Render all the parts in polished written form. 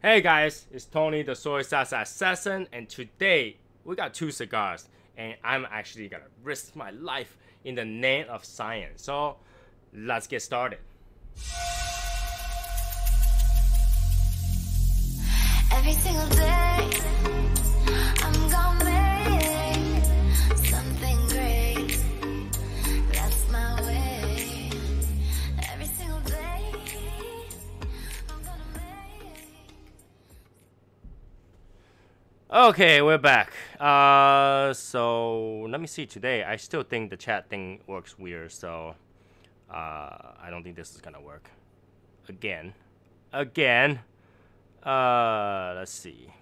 Hey guys, it's Tony the Soy Sauce Assassin, and today we got two cigars, and I'm actually gonna risk my life in the name of science. So let's get started. Every single day, I'm gonna make something great. That's my way. Every single day, I'm gonna make. Okay, we're back. So let me see. Today, I still think the chat thing works weird, so I don't think this is gonna work. Again. Let's see.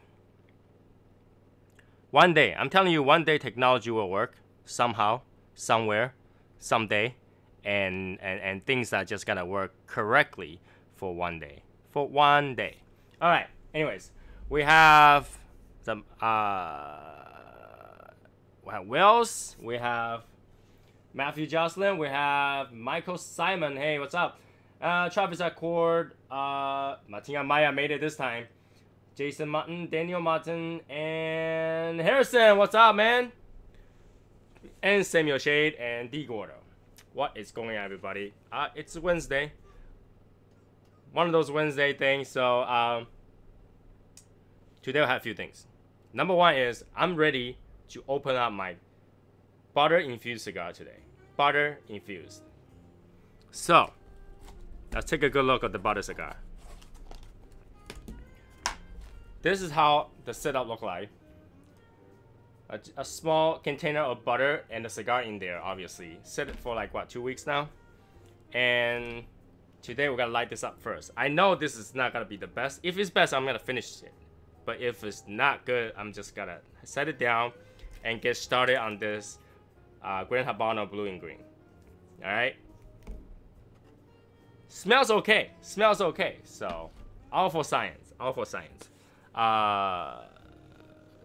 One day, I'm telling you, one day technology will work somehow, somewhere, someday, and things are just gonna work correctly for one day. For one day. All right. Anyways, we have some. We have Wills. We have Matthew Jocelyn. We have Michael Simon. Hey, what's up? Travis Accord, Martina Maya made it this time. Jason Martin, Daniel Martin, and Harrison, what's up, man? And Samuel Shade and D Gordo. What is going on, everybody? It's Wednesday. One of those Wednesday things. So today I have a few things. Number one is I'm ready to open up my butter infused cigar today. Butter infused. So let's take a good look at the butter cigar. This is how the setup look like. A small container of butter and a cigar in there, obviously. Set it for like, what, 2 weeks now? And today we're gonna light this up first. I know this is not gonna be the best. If it's best, I'm gonna finish it. But if it's not good, I'm just gonna set it down and get started on this Gran Habano blue and green. Alright? Smells okay. Smells okay. So, all for science. All for science.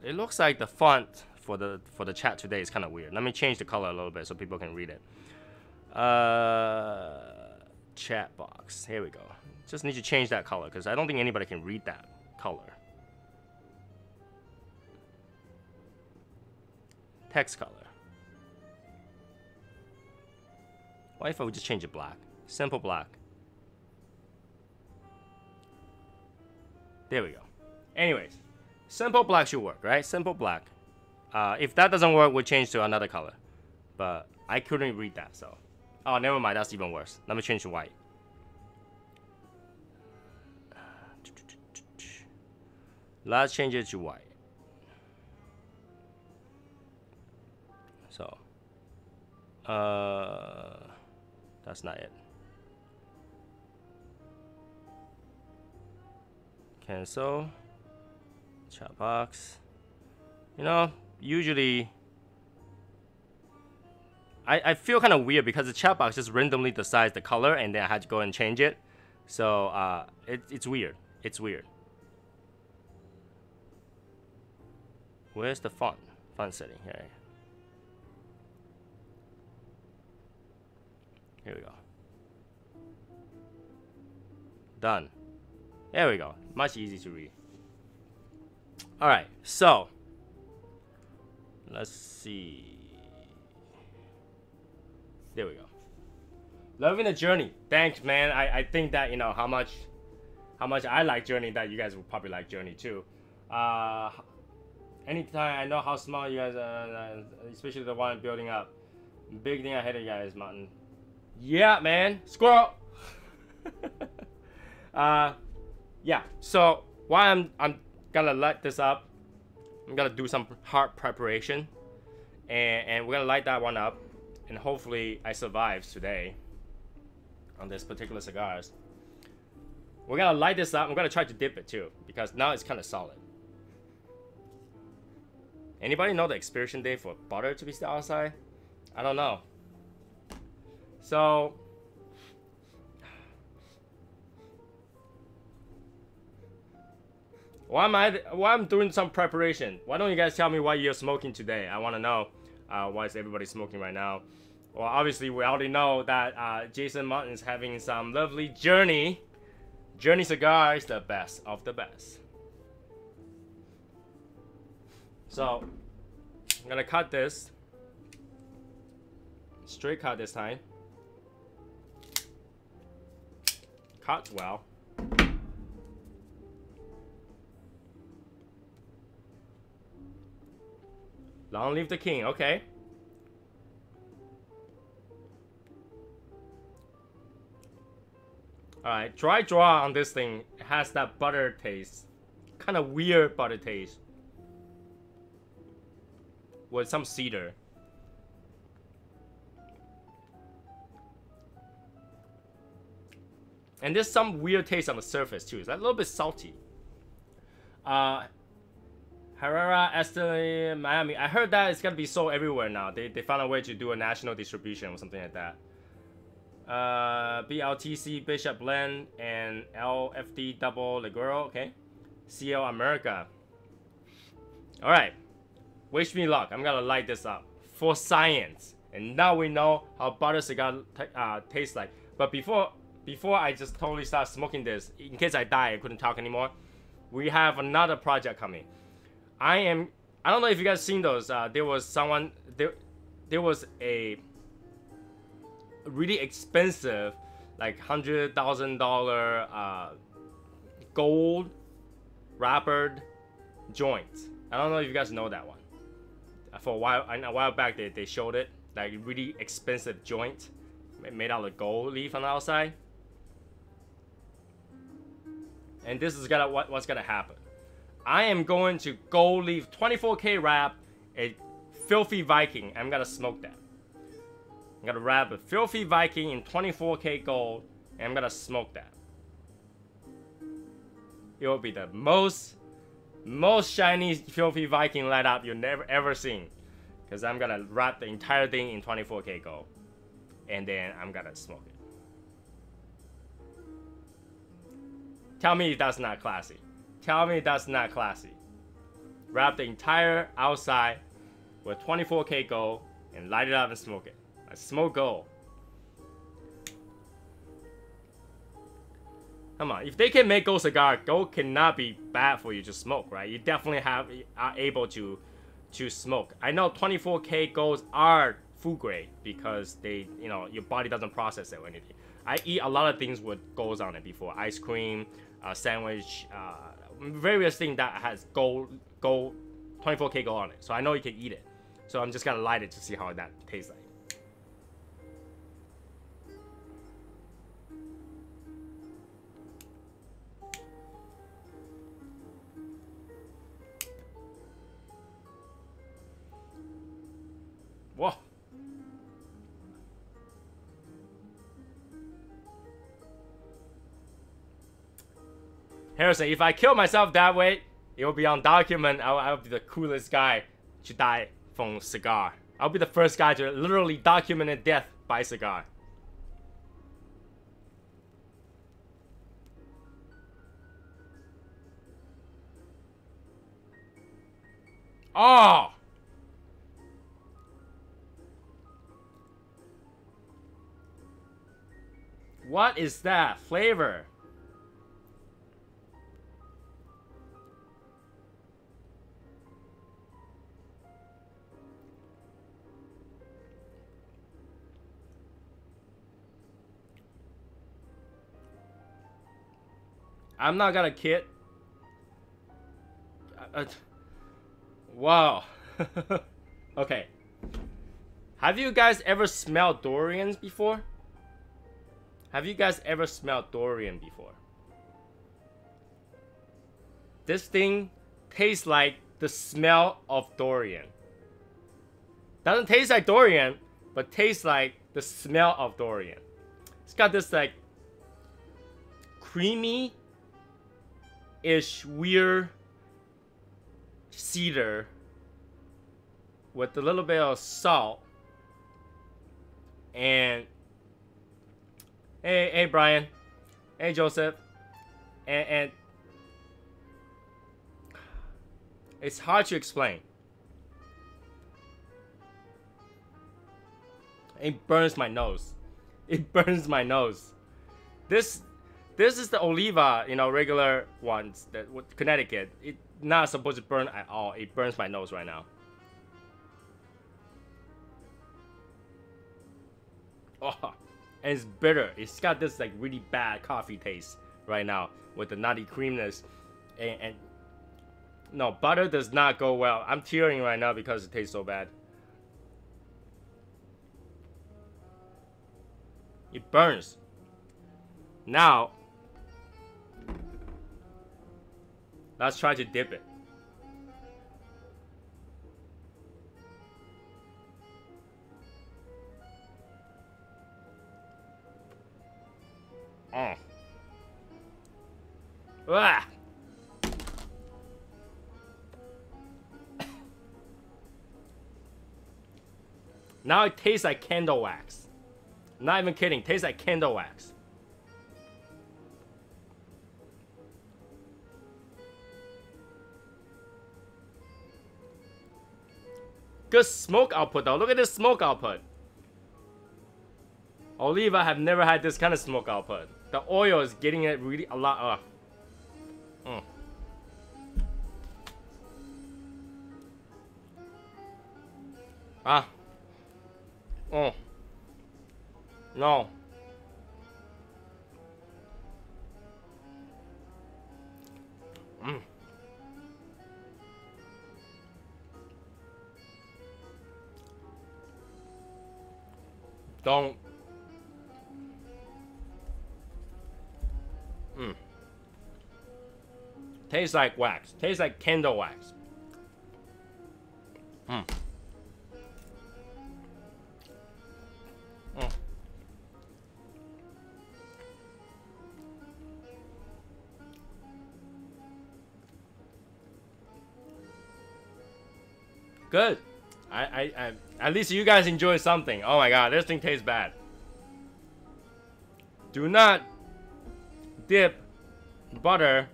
It looks like the font for the chat today is kind of weird. Let me change the color a little bit so people can read it. Chat box. Here we go. Just need to change that color because I don't think anybody can read that color. Text color. What if I would just change it black? Simple black. There we go. Anyways, simple black should work, right? Simple black. If that doesn't work, we'll change to another color. But I couldn't read that, so. Oh, never mind. That's even worse. Let me change to white. Let's change it to white. So. That's not it. Cancel. Chat box. You know, usually I feel kind of weird because the chat box just randomly decides the color and then I had to go and change it. So it's weird. It's weird. Where's the font? Font setting here. Here we go. Done. There we go. Much easier to read. Alright, so let's see. There we go. Loving the journey. Thanks, man. I think that, you know, how much I like Journey, that you guys will probably like Journey too. Anytime I know how small you guys are, especially the one building up. Big thing ahead of you guys, Martin. Yeah, man. Squirrel. Yeah. So while I'm gonna light this up, I'm gonna do some hard preparation, and we're gonna light that one up, and hopefully I survive today on this particular cigars. We're gonna light this up. I'm gonna try to dip it too because now it's kind of solid. Anybody know the expiration date for butter to be still outside? I don't know. So why I'm doing some preparation? Why don't you guys tell me what you're smoking today? I want to know why is everybody smoking right now. Well, obviously we already know that Jason Martin's having some lovely Journey. Journey cigar is the best of the best. So I'm gonna cut this. Straight cut this time. Cut well. Long live the king, okay. Alright, dry draw on this thing has that butter taste. Kind of weird butter taste. With some cedar. And there's some weird taste on the surface too. It's like a little bit salty. Herrera, Esther, Miami. I heard that it's gonna be sold everywhere now. They found a way to do a national distribution or something like that. BLTC, Bishop Blend, and LFD Double Liguro. Okay. CL America. Alright. Wish me luck. I'm gonna light this up. For science. And now we know how butter cigar tastes like. But before I just totally start smoking this, in case I die, I couldn't talk anymore, we have another project coming. I don't know if you guys seen those. There was a really expensive, like $100,000 gold wrappered joint. I don't know if you guys know that one. For a while back, they showed it, like really expensive joint made out of gold leaf on the outside. And this is what's gonna happen. I am going to gold leaf 24K wrap a Filthy Viking. I'm gonna smoke that. I'm gonna wrap a Filthy Viking in 24K gold, and I'm gonna smoke that. It will be the most shiny Filthy Viking light up you've never ever seen. Because I'm gonna wrap the entire thing in 24K gold. And then I'm gonna smoke it. Tell me that's not classy. Tell me that's not classy. Wrap the entire outside with 24K gold and light it up and smoke it. I smoke gold. Come on, if they can make gold cigar, gold cannot be bad for you to smoke, right? You definitely are able to smoke. I know 24K golds are food grade because they, your body doesn't process it or anything. I eat a lot of things with golds on it before. Ice cream, sandwich, various things that has gold 24K gold on it. So I know you can eat it. So I'm just gonna light it to see how that tastes like. Whoa. Harrison, if I kill myself that way, it will be on document. I'll be the coolest guy to die from cigar. I'll be the first guy to literally document a death by cigar. Oh! What is that flavor? I'm not gonna kid. Wow. Okay. Have you guys ever smelled durians before? Have you guys ever smelled durian before? This thing tastes like the smell of durian. Doesn't taste like durian, but tastes like the smell of durian. It's got this like creamy-ish weird cedar with a little bit of salt. And hey Brian, hey Joseph, and it's hard to explain. It burns my nose. It burns my nose. This This is the Oliva, you know, regular ones that Connecticut. It's not supposed to burn at all. It burns my nose right now. Oh, and it's bitter. It's got this like really bad coffee taste right now with the nutty creaminess, and no, butter does not go well. I'm tearing right now because it tastes so bad. It burns. Now, let's try to dip it. Oh. Ah. Now it tastes like candle wax. Not even kidding, tastes like candle wax. Good smoke output though. Look at this smoke output. Oliva have never had this kind of smoke output. The oil is getting it really a lot. Oh. No. Don't. Tastes like wax. Tastes like candle wax. Good. I at least you guys enjoy something. Oh my god, this thing tastes bad. Do not dip butter.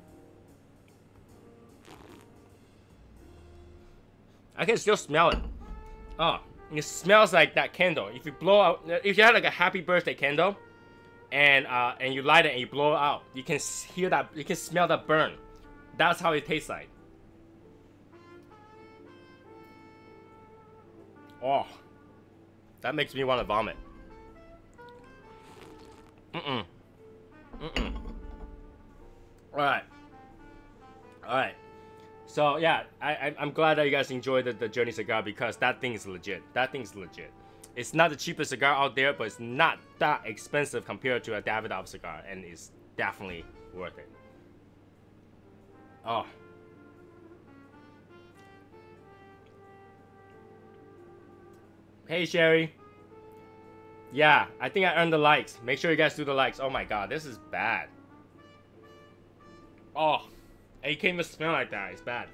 I can still smell it. Oh, it smells like that candle. If you blow out, if you had like a happy birthday candle, and you light it and you blow it out, you can hear that. You can smell that burn. That's how it tastes like. Oh, that makes me want to vomit. Alright. Alright. So, yeah, I'm glad that you guys enjoyed the Journey cigar because that thing is legit. That thing's legit. It's not the cheapest cigar out there, but it's not that expensive compared to a Davidoff cigar, and it's definitely worth it. Oh. Hey, Sherry. Yeah, I think I earned the likes. Make sure you guys do the likes. Oh my god, this is bad. Oh, it can't even smell like that. It's bad.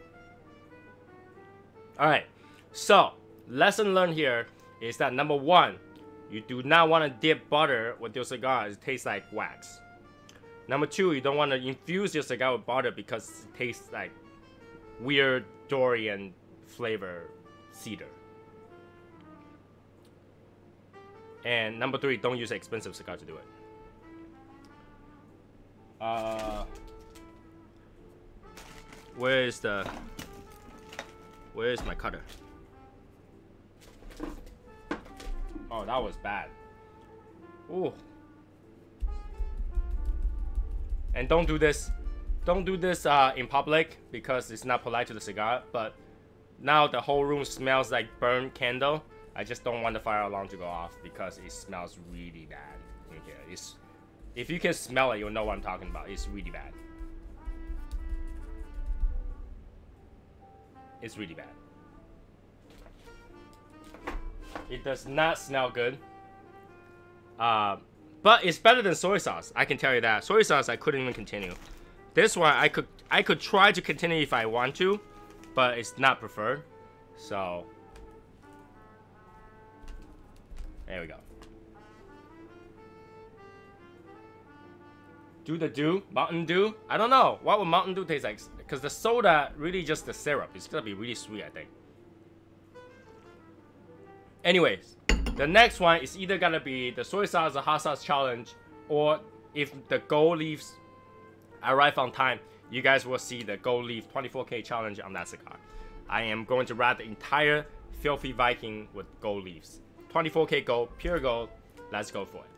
Alright, so, lesson learned here is that number one, you do not want to dip butter with your cigar. It tastes like wax. Number two, you don't want to infuse your cigar with butter because it tastes like weird durian flavor cedar. And number three, don't use an expensive cigar to do it. Where's my cutter? Oh, that was bad. Ooh. And don't do this. Don't do this in public because it's not polite to the cigar. But now the whole room smells like burnt candle. I just don't want the fire alarm to go off because it smells really bad in here. If you can smell it, you'll know what I'm talking about. It's really bad. It's really bad. It does not smell good. But it's better than soy sauce. I can tell you that. Soy sauce, I couldn't even continue. This one, I could try to continue if I want to, but it's not preferred. So. There we go. Do the Dew? Mountain Dew? I don't know. What would Mountain Dew taste like? Because the soda, really just the syrup. It's gonna be really sweet, I think. Anyways, the next one is either gonna be the soy sauce or hot sauce challenge, or if the gold leaves arrive on time, you guys will see the gold leaf 24K challenge on that cigar. I am going to wrap the entire Filthy Viking with gold leaves. 24K gold, pure gold. Let's go for it.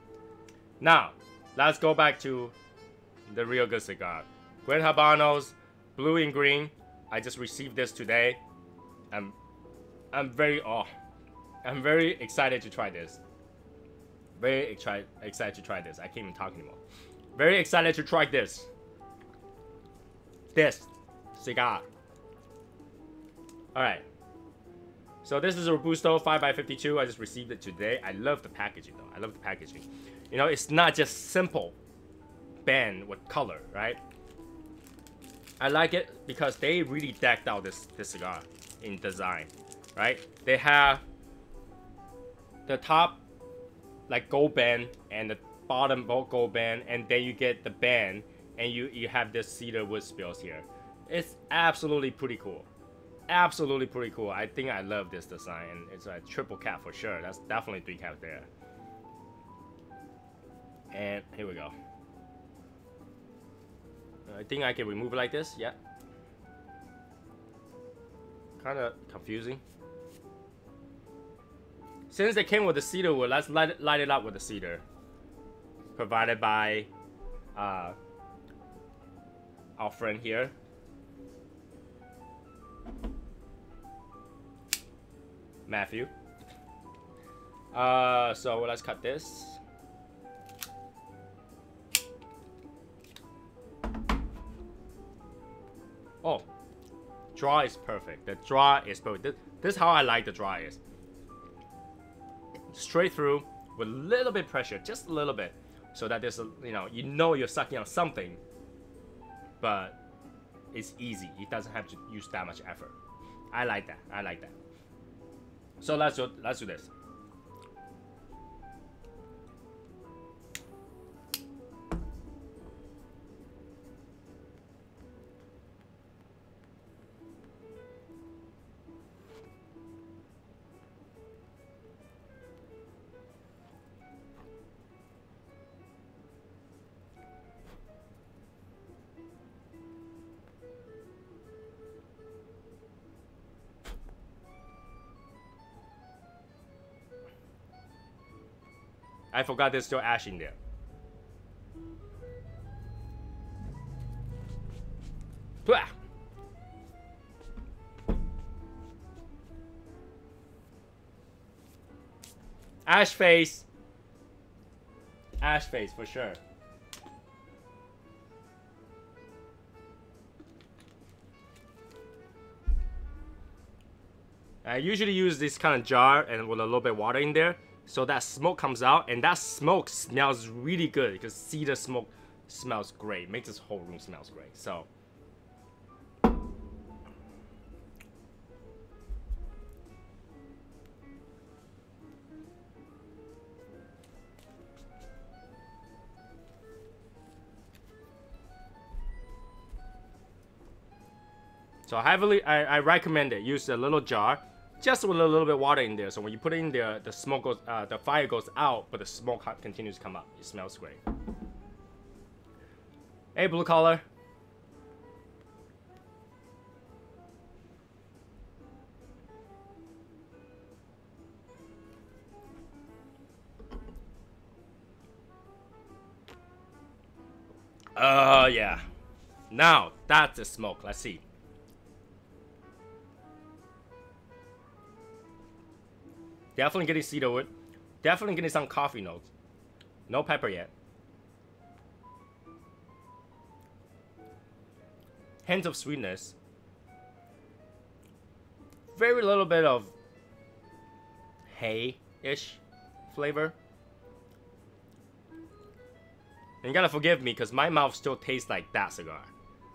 Now, let's go back to the real good cigar. Gran Habanos, blue and green. I just received this today. I'm very excited to try this. Very excited to try this. I can't even talk anymore. Very excited to try this. This cigar. Alright. So this is a Robusto 5x52. I just received it today. I love the packaging though. I love the packaging. You know, it's not just simple band with color, right? I like it because they really decked out this cigar in design, right? They have the top like gold band and the bottom both gold band, and then you get the band and you have this cedar wood spills here. It's absolutely pretty cool. Absolutely pretty cool. I think I love this design, and it's a triple cap for sure. That's definitely 3 caps there. And here we go. I think I can remove it like this. Yeah. Kind of confusing. Since they came with the cedar wood, let's light it up with the cedar. Provided by our friend here. Matthew. So let's cut this. Oh, draw is perfect. The draw is perfect. This is how I like the draw is. Straight through with a little bit pressure, just a little bit, so that there's a, you know you're sucking on something, but it's easy. It doesn't have to use that much effort. I like that. I like that. So let's do this. I forgot there's still ash in there. Blah. Ash face. Ash face for sure. I usually use this kind of jar and with a little bit of water in there, so that smoke comes out, and that smoke smells really good because cedar smoke smells great. Makes this whole room smells great. So I recommend it. Use a little jar, just with a little bit of water in there. So when you put it in there, the smoke goes, the fire goes out, but the smoke continues to come up. It smells great. Hey, blue collar. Yeah. Now that's the smoke. Let's see. Definitely getting cedar wood. Definitely getting some coffee notes. No pepper yet. Hint of sweetness. Very little bit of hay-ish flavor. And you gotta forgive me because my mouth still tastes like that cigar.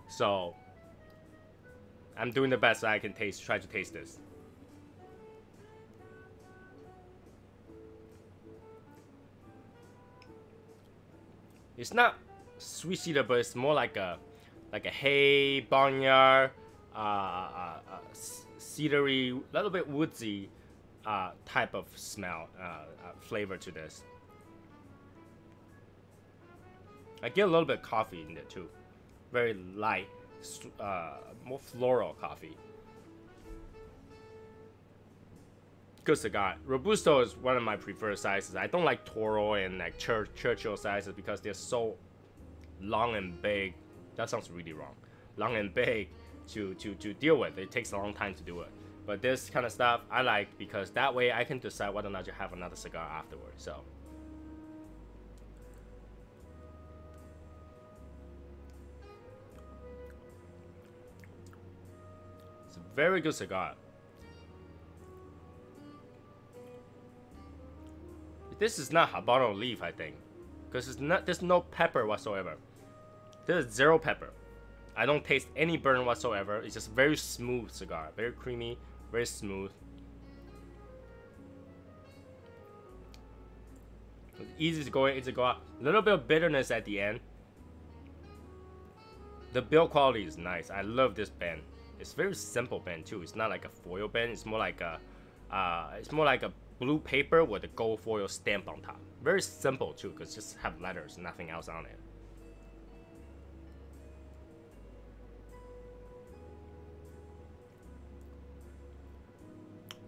So I'm doing the best I can try to taste this. It's not sweet cedar, but it's more like a hay, barnyard, cedary, little bit woodsy type of smell, flavor to this. I get a little bit of coffee in there too. very light, more floral coffee. Good cigar. Robusto is one of my preferred sizes. I don't like Toro and like Churchill sizes because they're so long and big. That sounds really wrong. Long and big to deal with. It takes a long time to do it. But this kind of stuff I like because that way I can decide whether or not to have another cigar afterwards. So. It's a very good cigar. This is not Habano leaf, I think, because there's no pepper whatsoever. There's zero pepper. I don't taste any burn whatsoever. It's just very smooth cigar, very creamy, very smooth. It's easy to go in, easy to go out. A little bit of bitterness at the end. The build quality is nice. I love this band. It's very simple band too. It's not like a foil band. It's more like a blue paper with a gold foil stamp on top. Very simple too, because just have letters, nothing else on it.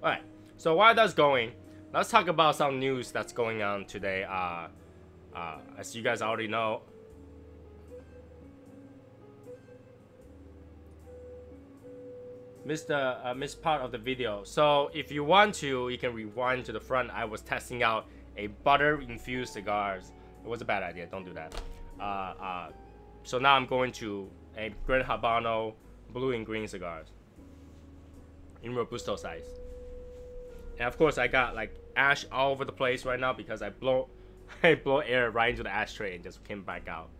Alright, so while that's going, let's talk about some news that's going on today. As you guys already know, missed part of the video. So if you want to, you can rewind to the front. I was testing out a butter infused cigars. It was a bad idea. Don't do that. So now I'm going to a Gran Habano blue and green cigars in Robusto size. And of course I got like ash all over the place right now because I blow air right into the ashtray and just came back out.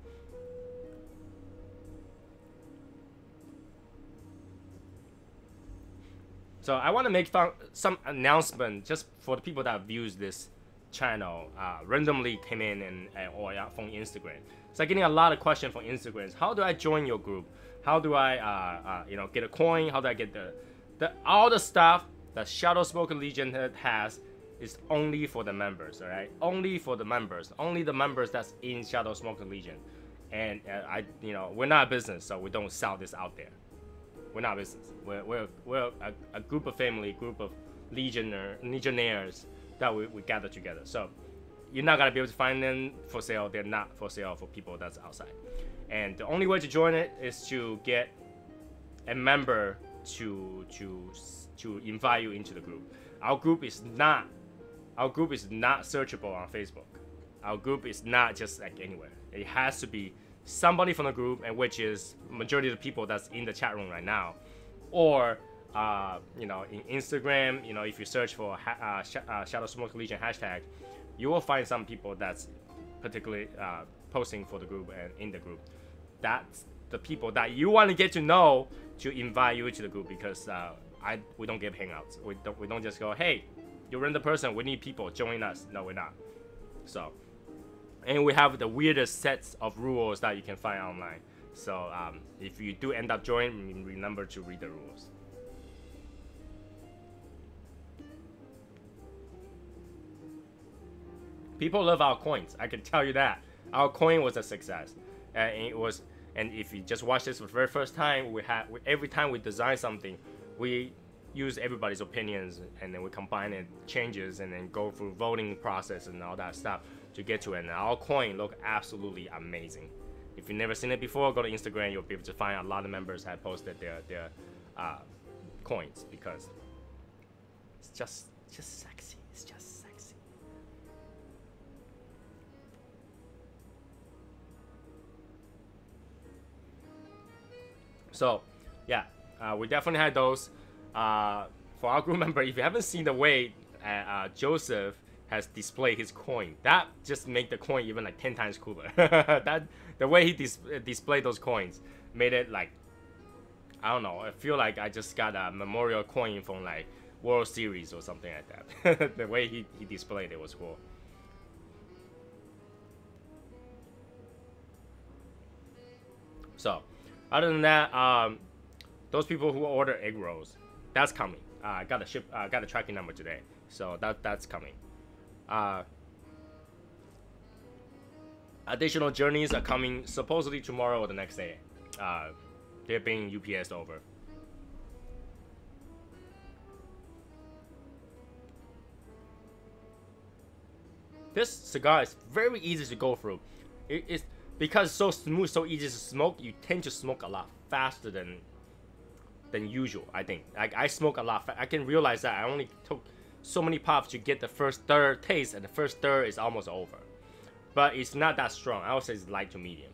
So I want to make some announcement just for the people that views this channel, randomly came in or from Instagram. So I'm getting a lot of questions from Instagram. How do I join your group? How do I, get a coin? How do I get all the stuff that Shadow Smoker Legion has is only for the members, all right? Only for the members. Only the members that's in Shadow Smoker Legion. And we're not a business, so we don't sell this out there. We're not business. We're a group of family, group of legionnaires that we gather together. So you're not gonna be able to find them for sale. They're not for sale for people that's outside. And the only way to join it is to get a member to invite you into the group. Our group is not searchable on Facebook. Our group is not just like anywhere. It has to be somebody from the group, and which is majority of the people that's in the chat room right now, or in Instagram, if you search for Shadow Smoke Legion hashtag, you will find some people that's particularly posting for the group and in the group. That's the people that you want to get to know to invite you to the group, because we don't give hangouts. We don't just go, hey, you're a random person, we need people, join us. No, we're not. So. And we have the weirdest sets of rules that you can find online. So if you do end up joining, remember to read the rules. People love our coins. I can tell you that. Our coin was a success. And if you just watch this for the very first time, every time we design something, we use everybody's opinions and then we combine it, changes, and then go through voting process and all that stuff to get to it. And our coin look absolutely amazing. If you've never seen it before, go to Instagram. You'll be able to find a lot of members have posted their coins, because it's just sexy. It's just sexy. So yeah, we definitely had those. For our group member, if you haven't seen the way Joseph has displayed his coin, that just made the coin even like 10 times cooler. The way he displayed those coins made it like, I don't know, I feel like I just got a memorial coin from like World Series or something like that. The way he displayed it was cool. So other than that, those people who order egg rolls, that's coming. I got a tracking number today, so that's coming. Additional journeys are coming supposedly tomorrow or the next day. they're being UPS over. This cigar is very easy to go through. It's because it's so smooth, so easy to smoke. You tend to smoke a lot faster than usual. I think. I smoke a lot. I can realize that I only took so many puffs to get the first third taste, and the first third is almost over. But it's not that strong. I would say it's light to medium.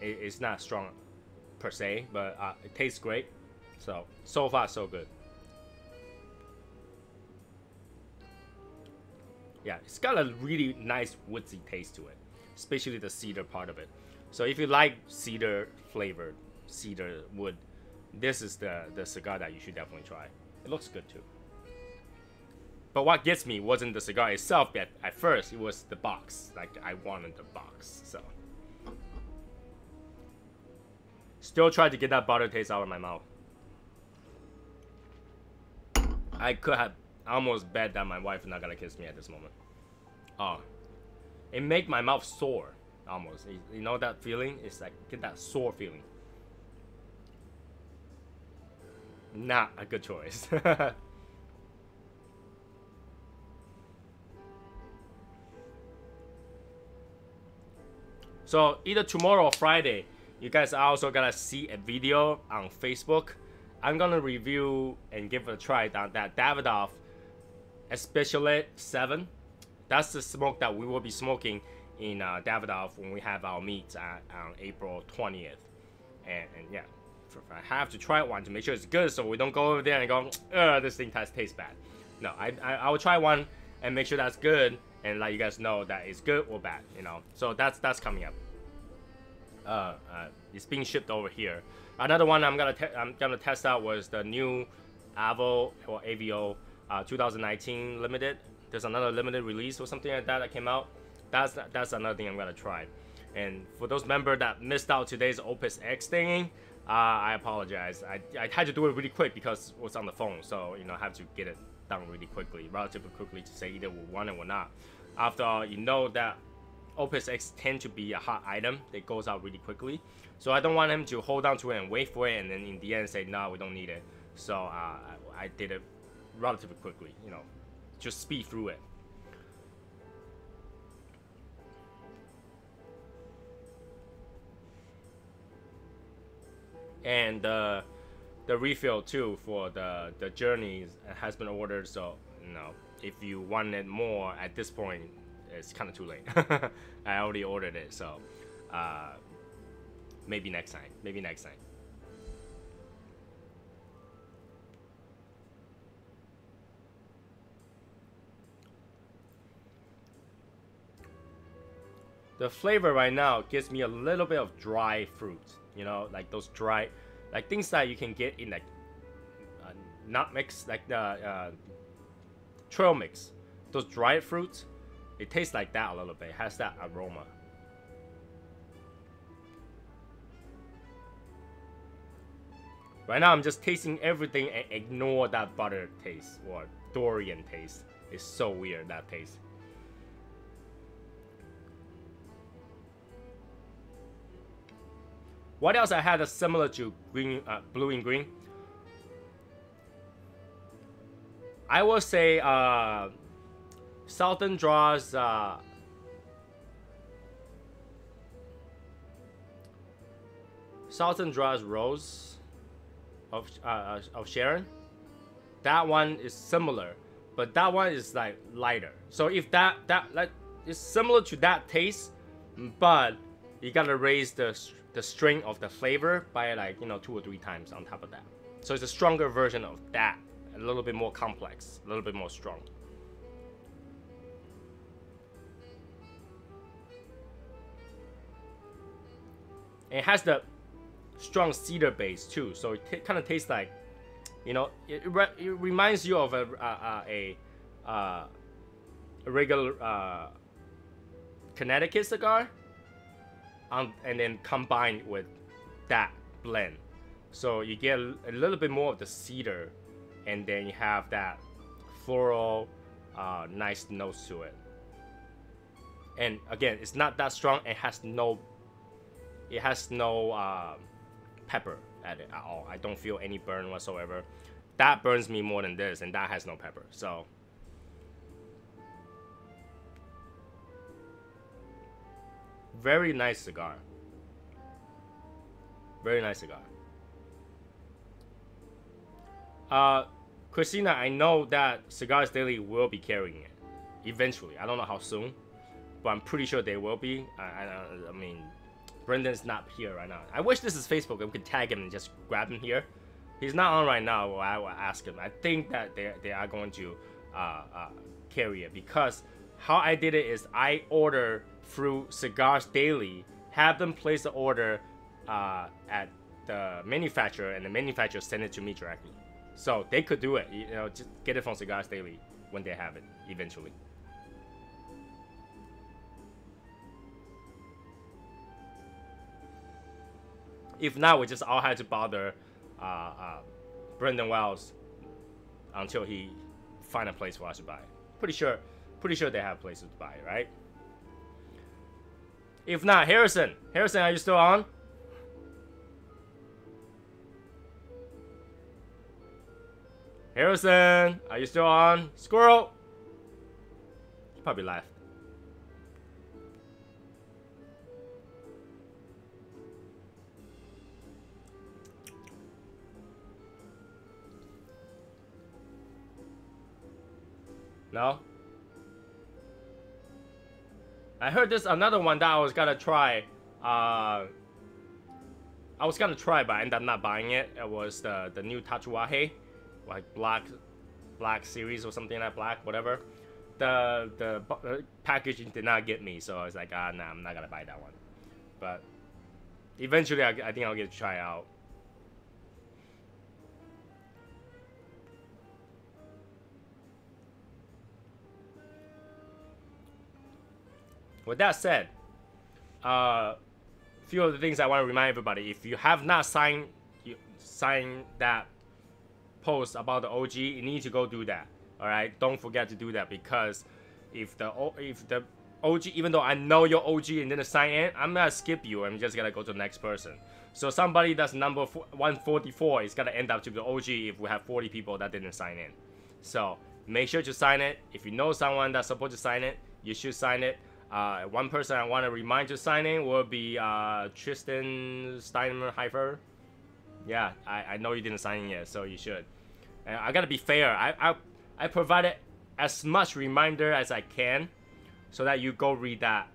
It's not strong per se, but it tastes great. So far so good. Yeah, it's got a really nice woodsy taste to it, especially the cedar part of it. So if you like cedar flavored, cedar wood, this is the cigar that you should definitely try. It looks good too. But what gets me wasn't the cigar itself at first, it was the box. Like, I wanted the box, so. Still try to get that butter taste out of my mouth. I could have almost bet that my wife is not gonna kiss me at this moment. Oh, it made my mouth sore, almost. You know that feeling? It's like, get that sore feeling. Not a good choice. So either tomorrow or Friday, you guys are also gonna see a video on Facebook. I'm gonna review and give it a try that Davidoff Especially 7. That's the smoke that we will be smoking in Davidoff when we have our meet on April 20th. And yeah, I have to try one to make sure it's good, so we don't go over there and go, this thing tastes bad. No, I will try one and make sure that's good and let you guys know that it's good or bad, you know. So that's coming up. It's being shipped over here. Another one I'm gonna test out was the new AVO or AVO 2019 limited. There's another limited release or something like that came out. That's another thing I'm gonna try. And for those members that missed out today's Opus X thing, I apologize. I had to do it really quick because it was on the phone, so you know I have to get it done really quickly, relatively quickly, to say either we want it or not. After all, you know that Opus X tend to be a hot item that goes out really quickly, so I don't want him to hold on to it and wait for it, and then in the end say no, we don't need it. So I did it relatively quickly, you know, just speed through it. And the refill too for the journeys has been ordered, so you know, if you wanted more at this point, it's kind of too late. I already ordered it, so maybe next time. Maybe next time. The flavor right now gives me a little bit of dry fruit, you know, like those dry, like things that you can get in like nut mix, like the trail mix. Those dried fruits, it tastes like that a little bit. It has that aroma. Right now I'm just tasting everything and ignore that butter taste or durian taste. It's so weird, that taste. What else I had that's similar to green, blue and green? I will say Southern Draws Rose of Sharon. That one is similar, but that one is like lighter. So if that like is similar to that taste, but you gotta raise the strength of the flavor by like, you know, 2 or 3 times on top of that. So it's a stronger version of that, a little bit more complex, a little bit more strong. It has the strong cedar base too, so it kind of tastes like, you know, it reminds you of a regular Connecticut cigar. And then combined with that blend, so you get a little bit more of the cedar, and then you have that floral, nice notes to it. And again, it's not that strong. It has no pepper at it at all. I don't feel any burn whatsoever. That burns me more than this, and that has no pepper. So very nice cigar. Very nice cigar. Christina, I know that Cigars Daily will be carrying it eventually. I don't know how soon, but I'm pretty sure they will be. I mean, Brendan's not here right now. I wish this is Facebook and we could tag him and just grab him here. He's not on right now. Well, I will ask him. I think that they are going to carry it, because how I did it is I order through Cigars Daily, have them place the order at the manufacturer, and the manufacturer send it to me directly. So they could do it, you know, just get it from Cigars Daily when they have it eventually. If not, we just all had to bother Brendan Wells until he find a place for us to buy it. Pretty sure they have places to buy it, right? If not, Harrison, are you still on? Harrison, are you still on? Squirrel! He probably left. No? I heard this another one that I was gonna try. I was gonna try, but I ended up not buying it. It was the new Tachuaje, like black series or something like black, whatever. The packaging did not get me, so I was like, nah, I'm not gonna buy that one. But eventually, I think I'll get to try out. With that said, a few of the things I want to remind everybody: if you have not signed that post about the OG, you need to go do that. All right, don't forget to do that, because if the OG, even though I know you're OG and didn't sign in, I'm gonna skip you. I'm just gonna go to the next person. So somebody that's number 144 is gonna end up to the OG if we have 40 people that didn't sign in. So make sure to sign it. If you know someone that's supposed to sign it, you should sign it. One person I want to remind to sign in will be Tristan Steinmer-Heifer. Yeah, I know you didn't sign in yet, so you should. And I gotta be fair. I provided as much reminder as I can, so that you go read that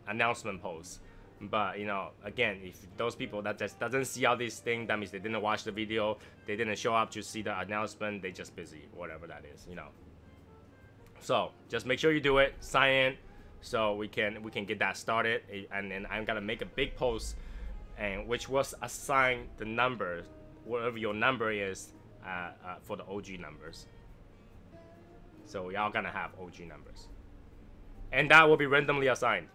announcement post. But you know, again, if those people that just doesn't see all these things, that means they didn't watch the video, they didn't show up to see the announcement, they just busy, whatever that is, you know. So just make sure you do it, sign in, so we can get that started. And then I'm gonna make a big post, and which was assign the number, whatever your number is, for the OG numbers. So y'all gonna have OG numbers, and that will be randomly assigned.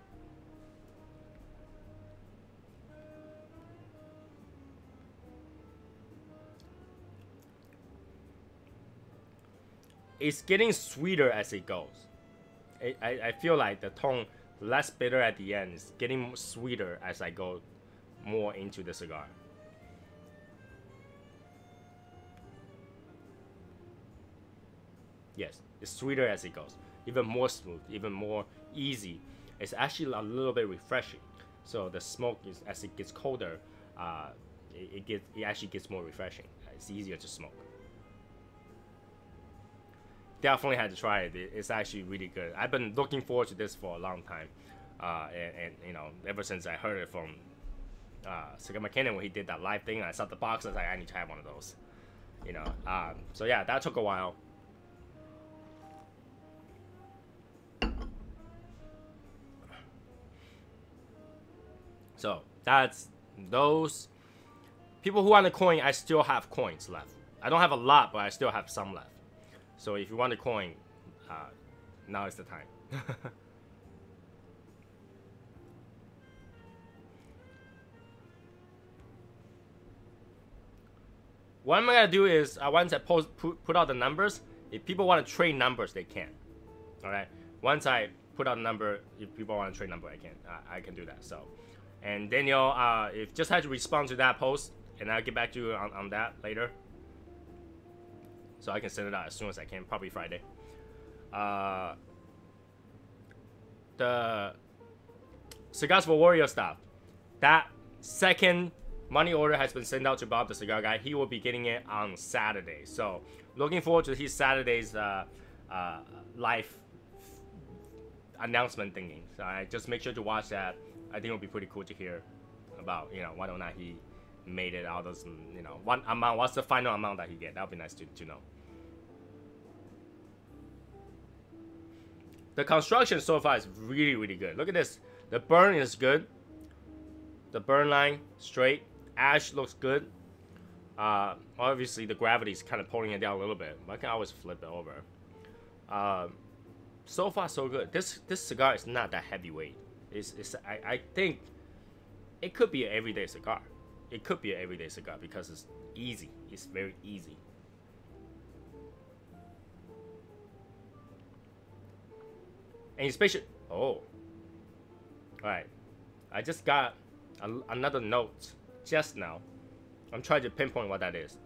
It's getting sweeter as it goes. I feel like the tone less bitter at the end is getting sweeter as I go more into the cigar. Yes, it's sweeter as it goes. Even more smooth, even more easy. It's actually a little bit refreshing. So the smoke is, as it gets colder, it actually gets more refreshing. It's easier to smoke. Definitely had to try it. It's actually really good. I've been looking forward to this for a long time, and you know, ever since I heard it from Cigar McKinnon when he did that live thing. I saw the box. I was like, I need to have one of those. You know. So yeah, that took a while. So that's those. People who want a coin, I still have coins left. I don't have a lot, but I still have some left. So if you want a coin, now is the time. What I'm gonna do is, once I put out the numbers, if people want to trade numbers, they can. All right. Once I put out a number, if people want to trade number, I can do that. So, and Daniel, if just had to respond to that post, and I'll get back to you on that later. So I can send it out as soon as I can, probably Friday. The Cigars for Warrior stuff. That second money order has been sent out to Bob the Cigar Guy. He will be getting it on Saturday. So looking forward to his Saturday's live announcement thingy. So I just make sure to watch that. I think it'll be pretty cool to hear about, you know, whether or not he made it out of, you know, what amount, what's the final amount that he get. That would be nice to know. The construction so far is really, really good. Look at this. The burn is good. The burn line straight. Ash looks good. Obviously the gravity is kind of pulling it down a little bit, but I can always flip it over. So far so good. This cigar is not that heavyweight. I think it could be an everyday cigar. It could be an everyday cigar because it's easy. It's very easy. And especially, oh, alright. I just got another note just now. I'm trying to pinpoint what that is.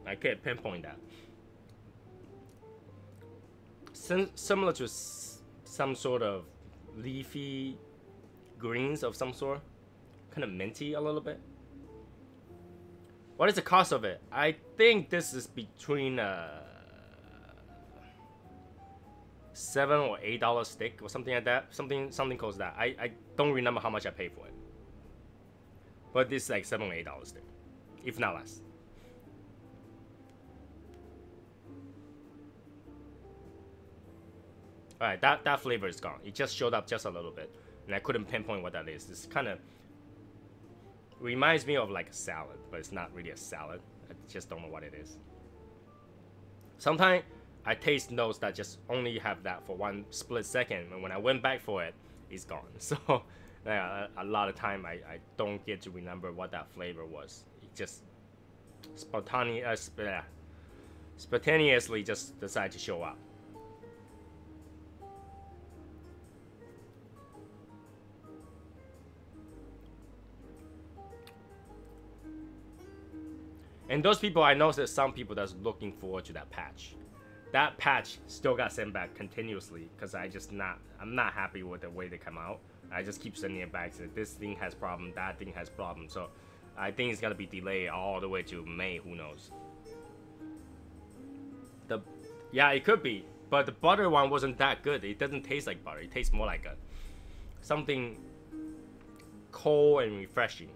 I can't pinpoint that. Similar to some sort of leafy greens of some sort. Kind of minty a little bit. What is the cost of it? I think this is between $7 or $8 stick or something like that. Something close to that. I don't remember how much I paid for it. But this is like $7 or $8 stick, if not less. Alright, that flavor is gone. It just showed up just a little bit, and I couldn't pinpoint what that is. It's kind of reminds me of like a salad, but it's not really a salad. I just don't know what it is. Sometimes I taste notes that just only have that for one split second, and when I went back for it, it's gone. So a lot of time I don't get to remember what that flavor was. It just spontaneously just decided to show up. And those people, I know there's some people that's looking forward to that patch. That patch still got sent back continuously because I'm not happy with the way they come out. I just keep sending it back. So this thing has problem, that thing has problem. So I think it's gonna be delayed all the way to May. Who knows? Yeah, it could be, but the butter one wasn't that good. It doesn't taste like butter. It tastes more like something cold and refreshing.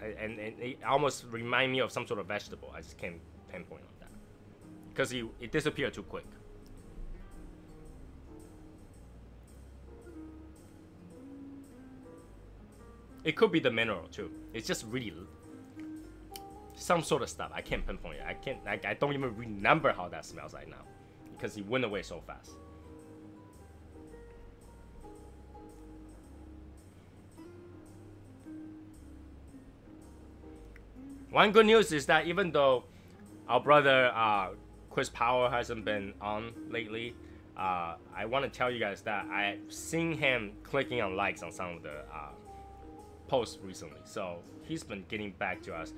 And it almost reminds me of some sort of vegetable. I just can't pinpoint on that because it disappeared too quick. It could be the mineral too. It's just really some sort of stuff. I can't pinpoint it. I don't even remember how that smells right now because it went away so fast. One good news is that even though our brother Chris Power hasn't been on lately, I want to tell you guys that I've seen him clicking on likes on some of the posts recently. So he's been getting back to us.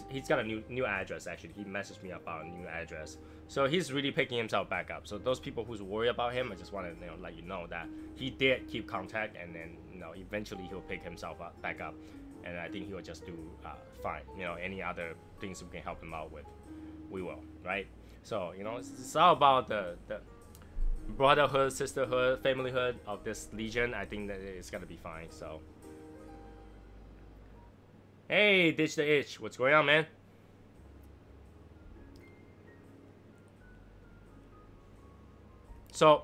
He's got a new address actually. He messaged me about a new address. So he's really picking himself back up. So those people who's worried about him, I just want to let you know that he did keep contact, and then eventually he'll pick himself back up. And I think he will just do fine. Any other things we can help him out with, we will, right? So, it's all about the brotherhood, sisterhood, familyhood of this legion. I think that it's gonna be fine. So, hey, Ditch the Itch, what's going on, man? So,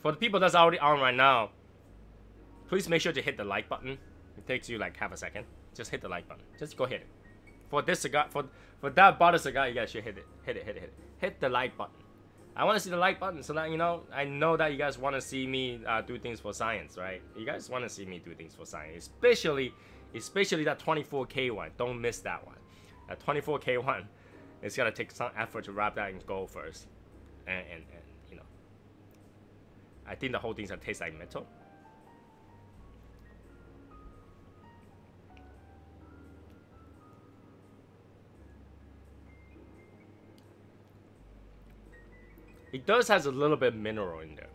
for the people that's already on right now, please make sure to hit the like button. It takes you like half a second. Just hit the like button. Just go hit it. For this cigar, for that butter cigar, you guys should hit it. Hit the like button. I want to see the like button so that I know that you guys want to see me do things for science, right? You guys want to see me do things for science, especially that 24K one. Don't miss that one. That 24K one. It's gonna take some effort to wrap that in gold first, and you know, I think the whole thing's gonna taste like metal. It does has a little bit of mineral in there,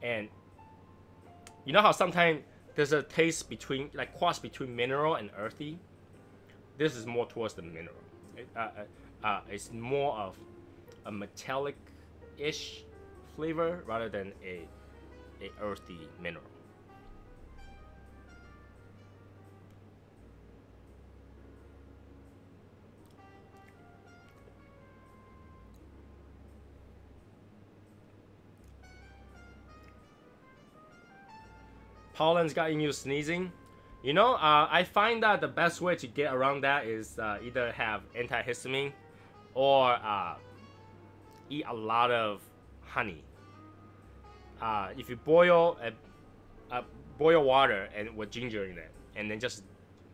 and you know how sometimes there's a taste between, like, cross between mineral and earthy. This is more towards the mineral. It's more of a metallic-ish flavor rather than a earthy mineral. Pollen's got you sneezing. You know, I find that the best way to get around that is either have antihistamine or eat a lot of honey. If you boil water and with ginger in it, and then just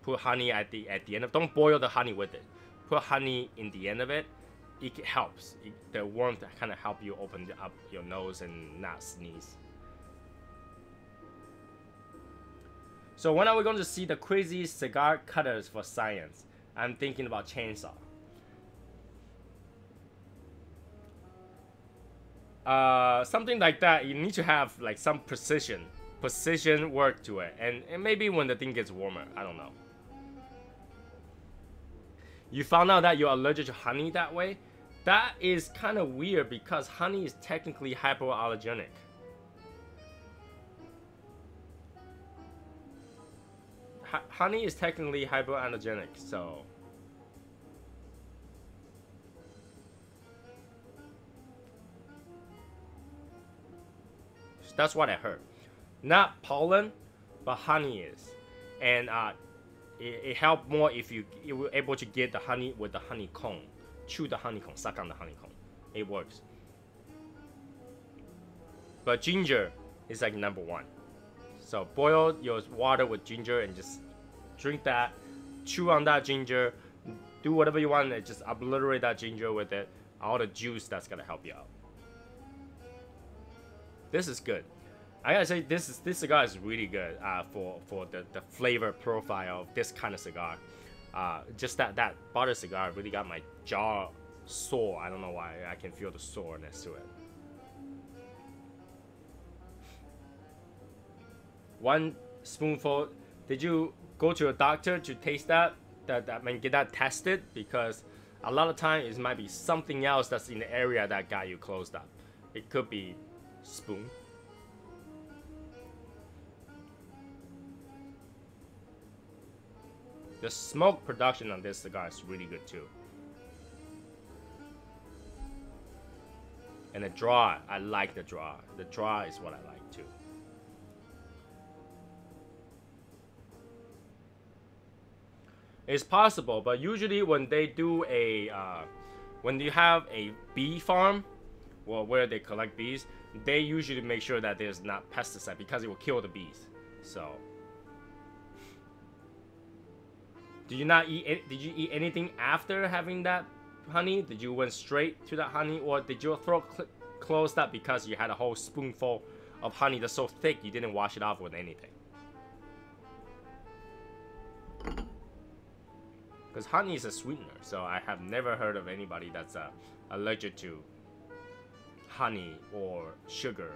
put honey at the end of. Don't boil the honey with it. Put honey in the end of it. It helps. The warmth kind of help you open up your nose and not sneeze. So when are we going to see the crazy cigar cutters for science? I'm thinking about chainsaw. Something like that. You need to have like some precision work to it, and maybe when the thing gets warmer, I don't know. You found out that you're allergic to honey that way? That is kind of weird because honey is technically hypoallergenic. Honey is technically hypoallergenic, so that's what I heard. Not pollen, but honey is, and it helped more if you were able to get the honey with the honeycomb, chew the honeycomb, suck on the honeycomb. It works. But ginger is like #1. So boil your water with ginger and just drink that, chew on that ginger, do whatever you want, and just obliterate that ginger with it, all the juice that's gonna help you out. This is good. I gotta say, this cigar is really good for the flavor profile of this kind of cigar. Just that butter cigar really got my jaw sore. I don't know why. I can feel the soreness to it. One spoonful. Did you go to a doctor to taste that? I mean, get that tested? Because a lot of times it might be something else that's in the area that got you closed up. It could be spoon. The smoke production on this cigar is really good too. And the draw, I like the draw. The draw is what I like too. It's possible, but usually when they do when you have a bee farm, well, where they collect bees, they usually make sure that there's not pesticide because it will kill the bees. So, did you eat anything after having that honey? Did you went straight to that honey, or did your throat closed up because you had a whole spoonful of honey that's so thick you didn't wash it off with anything? Because honey is a sweetener, so I have never heard of anybody that's allergic to honey or sugar.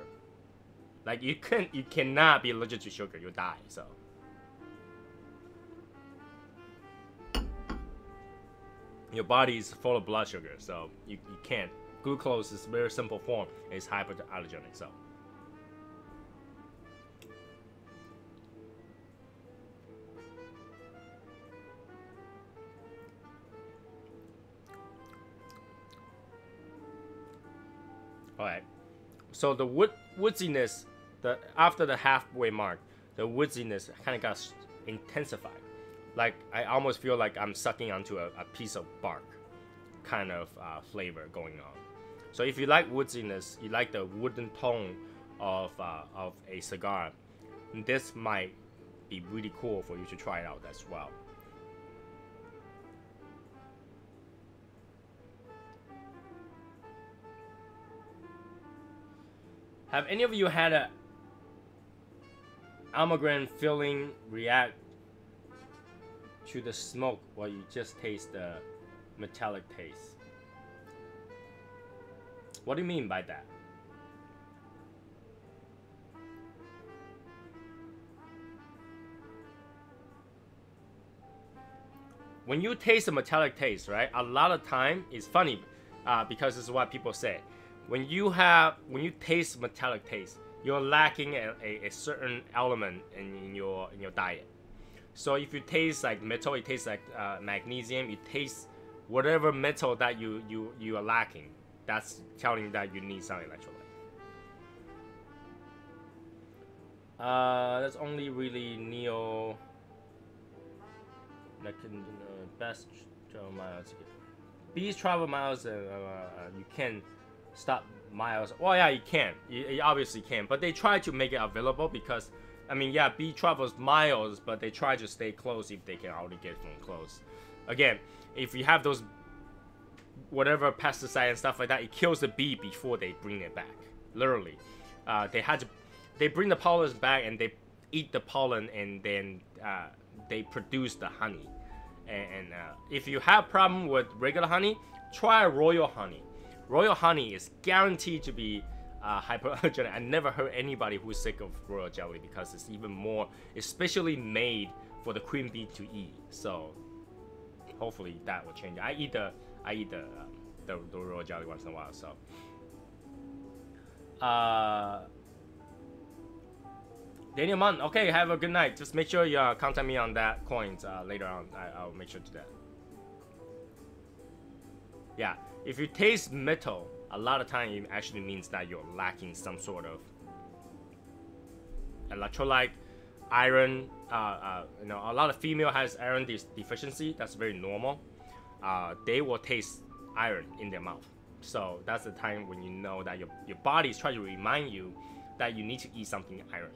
Like you cannot be allergic to sugar, you'll die. So your body is full of blood sugar, so you can't. Glucose is a very simple form. It's hypoallergenic, so. Alright, so the woodiness, after the halfway mark, the woodiness kind of got intensified. Like, I almost feel like I'm sucking onto a piece of bark kind of flavor going on. So if you like woodiness, you like the wooden tone of a cigar, this might be really cool for you to try it out as well. Have any of you had a Almagren filling react to the smoke while you just taste the metallic taste? What do you mean by that? When you taste a metallic taste, right? A lot of time it's funny because this is what people say. When you taste metallic taste, you're lacking a certain element in your diet. So if you taste like metal, it tastes like magnesium. You taste whatever metal that you are lacking. That's telling you that you need some electrolyte. That's only really Neo that can best travel miles. Bees travel miles, you can stop miles. Well, yeah, you can. You obviously can, but they try to make it available because, I mean, yeah, bee travels miles, but they try to stay close if they can already get from close. Again, if you have those whatever pesticide and stuff like that, it kills the bee before they bring it back. Literally, they bring the pollen back and they eat the pollen and then they produce the honey. And if you have problem with regular honey, try royal honey. Royal honey is guaranteed to be hypoallergenic. I never heard anybody who's sick of royal jelly because it's even more, especially made for the queen bee to eat. So hopefully that will change. I eat the royal jelly once in a while. So Daniel Munn, okay, have a good night. Just make sure you contact me on that coins later on. I'll make sure to do that. Yeah, if you taste metal, a lot of time it actually means that you're lacking some sort of electrolyte, iron. You know, a lot of female has iron deficiency. That's very normal. They will taste iron in their mouth. So that's the time when you know that your body is trying to remind you that you need to eat something iron.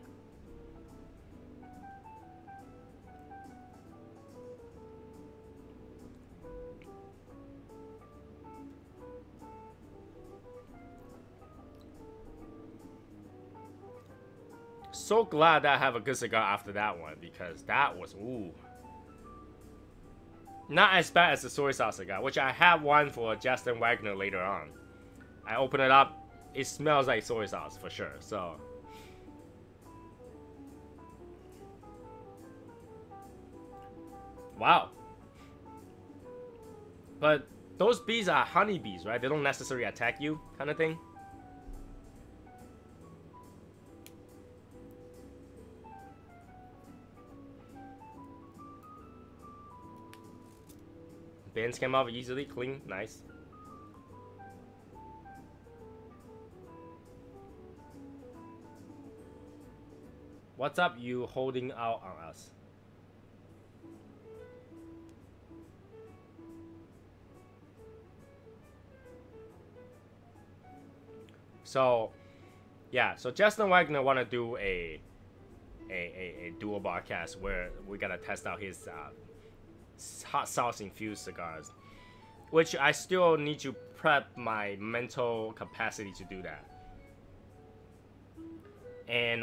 So glad that I have a good cigar after that one because that was not as bad as the soy sauce cigar, which I have one for Justin Wagner later on. I open it up, it smells like soy sauce for sure. So wow. But those bees are honey bees, right? They don't necessarily attack you, kind of thing. Bands came off easily, clean, nice. What's up, you holding out on us? So, yeah, so Justin Wagner want to do a dual broadcast where we're gonna test out his hot sauce infused cigars, which I still need to prep my mental capacity to do that. And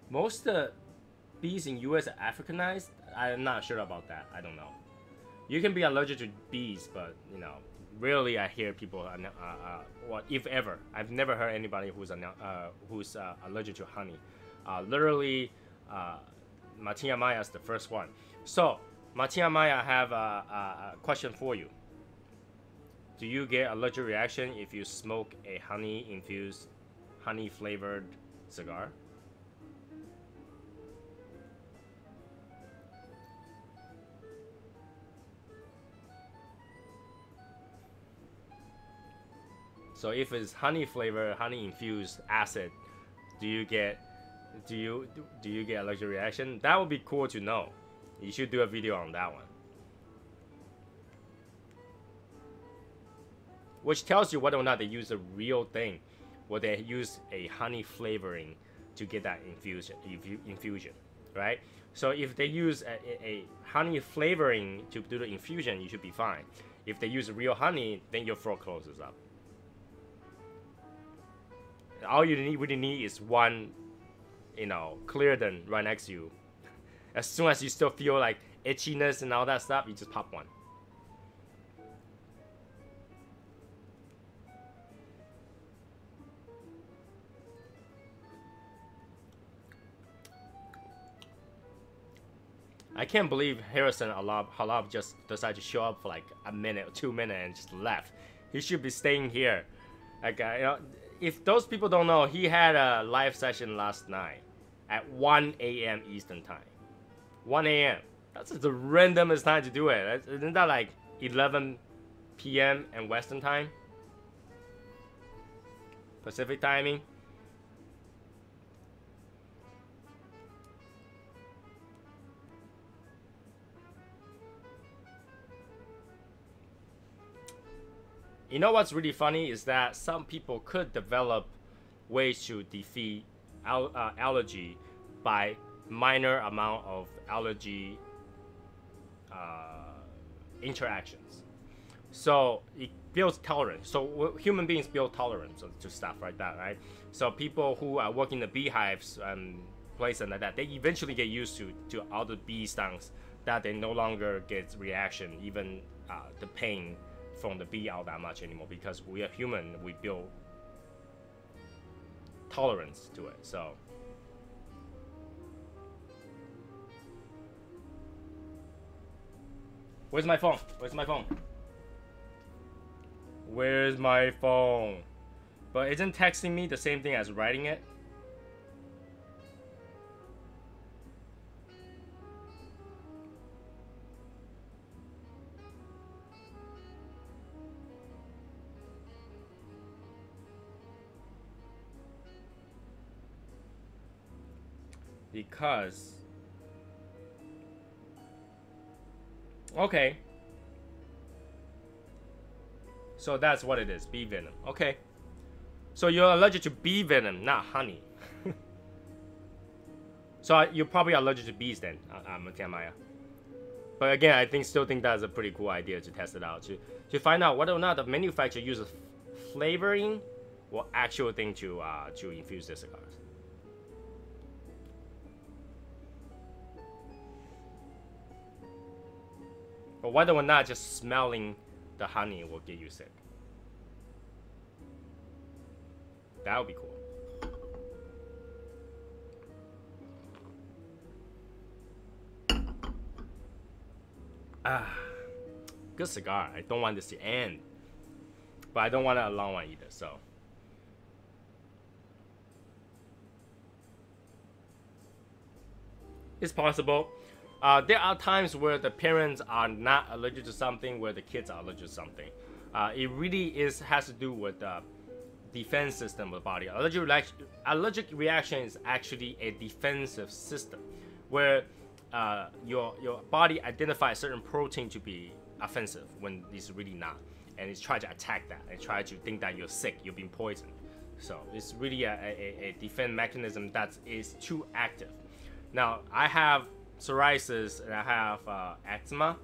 most of the bees in US are Africanized. I'm not sure about that. I don't know. You can be allergic to bees, but you know, rarely I hear people what if ever. I've never heard anybody who's allergic to honey. Literally, Martina Maya is the first one. So, Martina Maya, I have a question for you. Do you get allergic reaction if you smoke a honey-infused, honey-flavored cigar? So if it's honey flavor, honey infused acid, do you get allergic reaction? That would be cool to know. You should do a video on that one. Which tells you whether or not they use the real thing, or they use a honey flavoring to get that infusion. right? So if they use a honey flavoring to do the infusion, you should be fine. If they use real honey, then your throat closes up. All you really need is one, clear than right next to you. As soon as you still feel like itchiness and all that stuff, you just pop one. I can't believe Harrison Halab just decided to show up for like a minute or 2 minutes and just left. He should be staying here. Like, if those people don't know, he had a live session last night at 1 a.m. Eastern time. 1 a.m. That's just the randomest time to do it. Isn't that like 11 p.m. and Western time? Pacific timing? You know what's really funny is that some people could develop ways to defeat allergy by minor amount of allergy interactions. So it builds tolerance. So human beings build tolerance to stuff like that, right? So people who are working in the beehives and places like that, they eventually get used to all the bee stunts that they no longer get reaction, even the pain from the bee out that much anymore, because we are human, we build tolerance to it. So where's my phone? Where's my phone? Where's my phone? But isn't texting me the same thing as writing it? Because okay, so that's what it is, bee venom. Okay, so you're allergic to bee venom, not honey. So you're probably allergic to bees then, Maya. But again, I still think that's a pretty cool idea to test it out, to find out whether or not the manufacturer uses flavoring or actual thing to infuse the cigars. But whether or not just smelling the honey will get you sick. That would be cool. Good cigar. I don't want this to end. But I don't want a long one either, so. It's possible. There are times where the parents are not allergic to something, where the kids are allergic to something. It really has to do with the defense system of the body. Allergic reaction is actually a defensive system, where your body identifies certain protein to be offensive when it's really not, and it's trying to attack that and try to think that you're sick, you're being poisoned. So it's really a defense mechanism that is too active. Now I have psoriasis and I have eczema,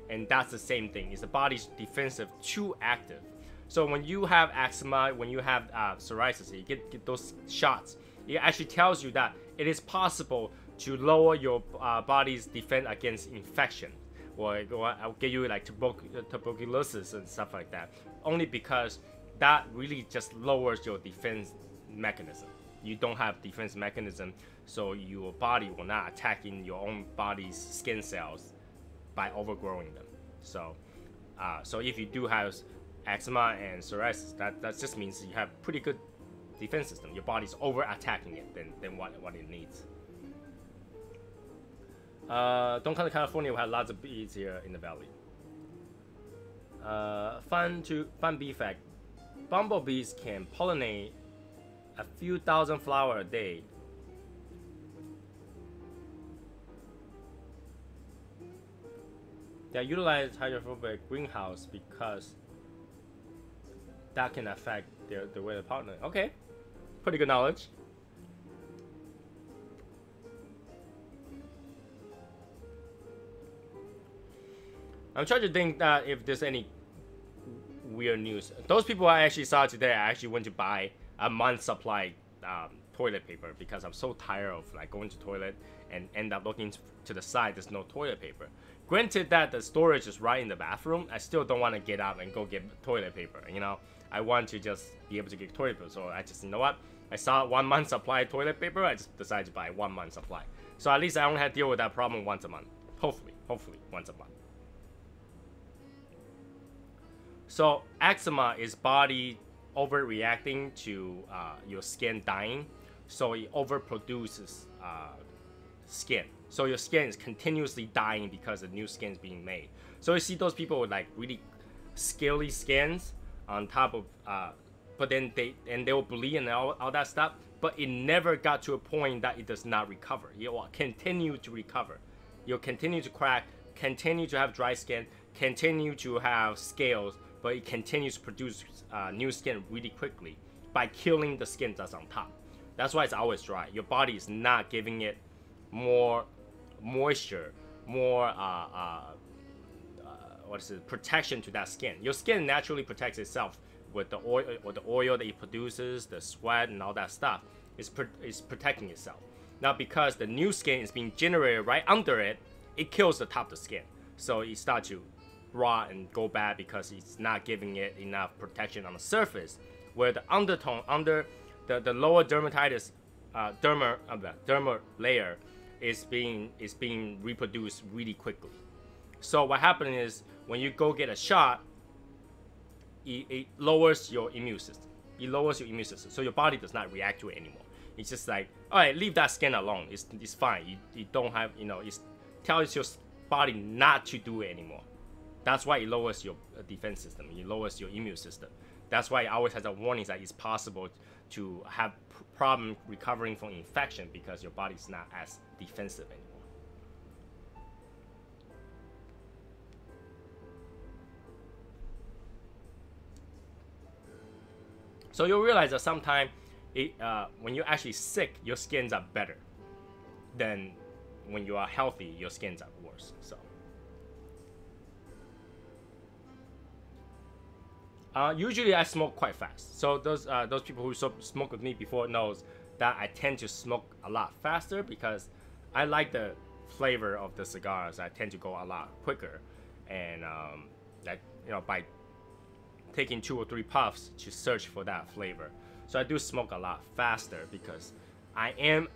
and that's the same thing. Is the body's defensive too active? So when you have eczema, when you have psoriasis, you get those shots. It actually tells you that it is possible to lower your body's defense against infection, or I'll get you like tuberculosis and stuff like that. Only because that really just lowers your defense mechanism. You don't have defense mechanism, so your body will not attack in your own body's skin cells by overgrowing them. So, so if you do have eczema and psoriasis, that just means you have pretty good defense system. Your body's over attacking it than what it needs. Don't come to California. We have lots of bees here in the valley. Fun bee fact: bumblebees can pollinate a few thousand flowers a day. They utilize hydrophobic greenhouse because that can affect the way they pollinate. Okay, pretty good knowledge. I'm trying to think that if there's any weird news. Those people I actually saw today, I actually went to buy a month's supply toilet paper because I'm so tired of like going to toilet and end up looking to the side. There's no toilet paper. Granted that the storage is right in the bathroom, I still don't want to get up and go get toilet paper. You know, I want to just be able to get toilet paper. So I just, you know what? I saw 1 month supply of toilet paper. I just decided to buy 1 month supply. So at least I don't have to deal with that problem once a month. Hopefully once a month. So eczema is body overreacting to your skin dying, so it overproduces skin. So your skin is continuously dying because the new skin is being made. So you see those people with like really scaly skins on top of, but then they will bleed and all that stuff. But it never got to a point that it does not recover. It will continue to recover. You'll continue to crack, continue to have dry skin, continue to have scales, but it continues to produce new skin really quickly by killing the skin that's on top. That's why it's always dry. Your body is not giving it more moisture, more protection to that skin. Your skin naturally protects itself with the oil that it produces, the sweat and all that stuff. It's protecting itself. Now because the new skin is being generated right under it, it kills the top of the skin. So it starts to rot and go bad because it's not giving it enough protection on the surface, where the undertone under the lower dermatitis dermal layer is being reproduced really quickly. So what happens is when you go get a shot, it lowers your immune system. It lowers your immune system, so your body does not react to it anymore. It's just like, all right, leave that skin alone. It's fine. You don't have, you know, it tells your body not to do it anymore. That's why it lowers your defense system. It lowers your immune system. That's why it always has a warning that it's possible to have problem recovering from infection because your body's not as defensive anymore. So you'll realize that sometimes when you're actually sick, your skins are better than when you are healthy, your skins are worse. So. Usually I smoke quite fast. So those people who smoked with me before knows that I tend to smoke a lot faster because I like the flavor of the cigars. I tend to go a lot quicker, and like, you know, by taking 2 or 3 puffs to search for that flavor. So I do smoke a lot faster because I am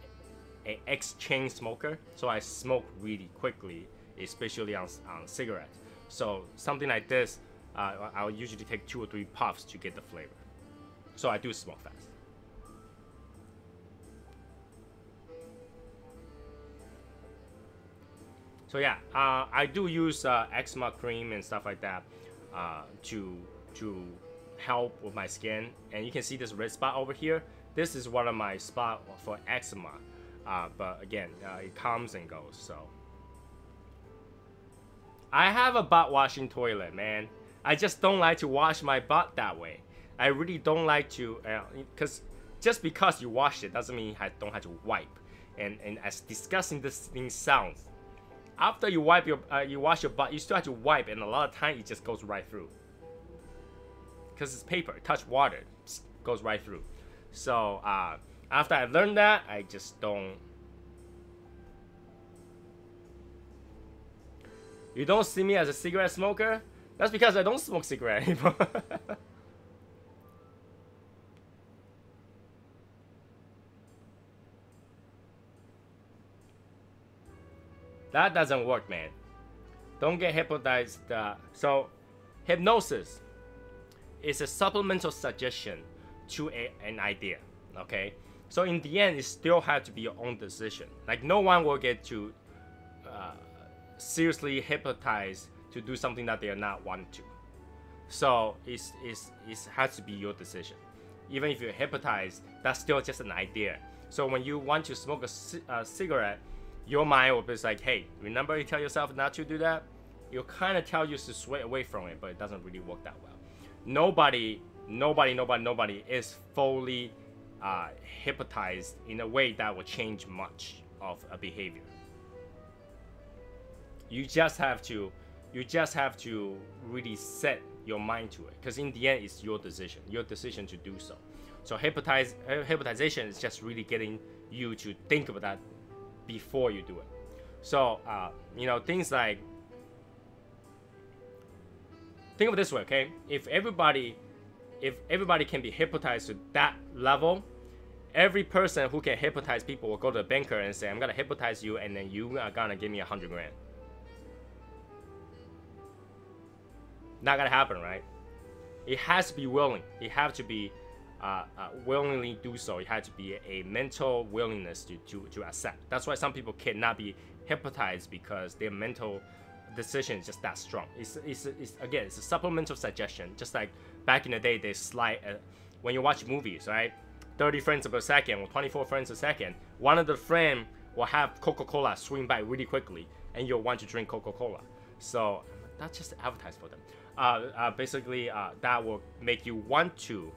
an ex-chain smoker. So I smoke really quickly, especially on cigarettes. So something like this, I'll usually take 2 or 3 puffs to get the flavor. So I do smoke fast. So yeah, I do use eczema cream and stuff like that to help with my skin. And you can see this red spot over here. This is one of my spots for eczema. But again, it comes and goes. So I have a butt washing toilet, man. I just don't like to wash my butt that way. I really don't like to, because just because you wash it doesn't mean I don't have to wipe. And as disgusting this thing sounds, after you wipe you wash your butt, you still have to wipe, and a lot of time it just goes right through. Because it's paper, it touch water, it goes right through. So after I learned that, I just don't. You don't see me as a cigarette smoker? That's because I don't smoke cigarette anymore. That doesn't work, man. Don't get hypnotized. So, hypnosis is a supplemental suggestion to an idea, okay? So in the end, it still has to be your own decision. Like, no one will get to seriously hypnotized to do something that they are not wanting to. So it has to be your decision. Even if you're hypnotized, that's still just an idea. So when you want to smoke a cigarette, your mind will be like, hey, remember you tell yourself not to do that? It'll kind of tell you to sway away from it, but it doesn't really work that well. Nobody is fully hypnotized in a way that will change much of a behavior. You just have to You just have to really set your mind to it, because in the end, it's your decision to do so. So hypnotization is just really getting you to think about that before you do it. So things like, think of it this way, okay? If everybody can be hypnotized to that level, every person who can hypnotize people will go to a banker and say, I'm gonna hypnotize you, and then you are gonna give me 100 grand. Not gonna happen, right? It has to be willing. It have to be willingly do so. It has to be a mental willingness to accept. That's why some people cannot be hypnotized, because their mental decision is just that strong. It's a supplemental suggestion. Just like back in the day, they slide when you watch movies, right? 30 frames per second or 24 frames a second. One of the frame will have Coca-Cola swing by really quickly, and you'll want to drink Coca-Cola. So that's just advertise for them. Basically, that will make you want to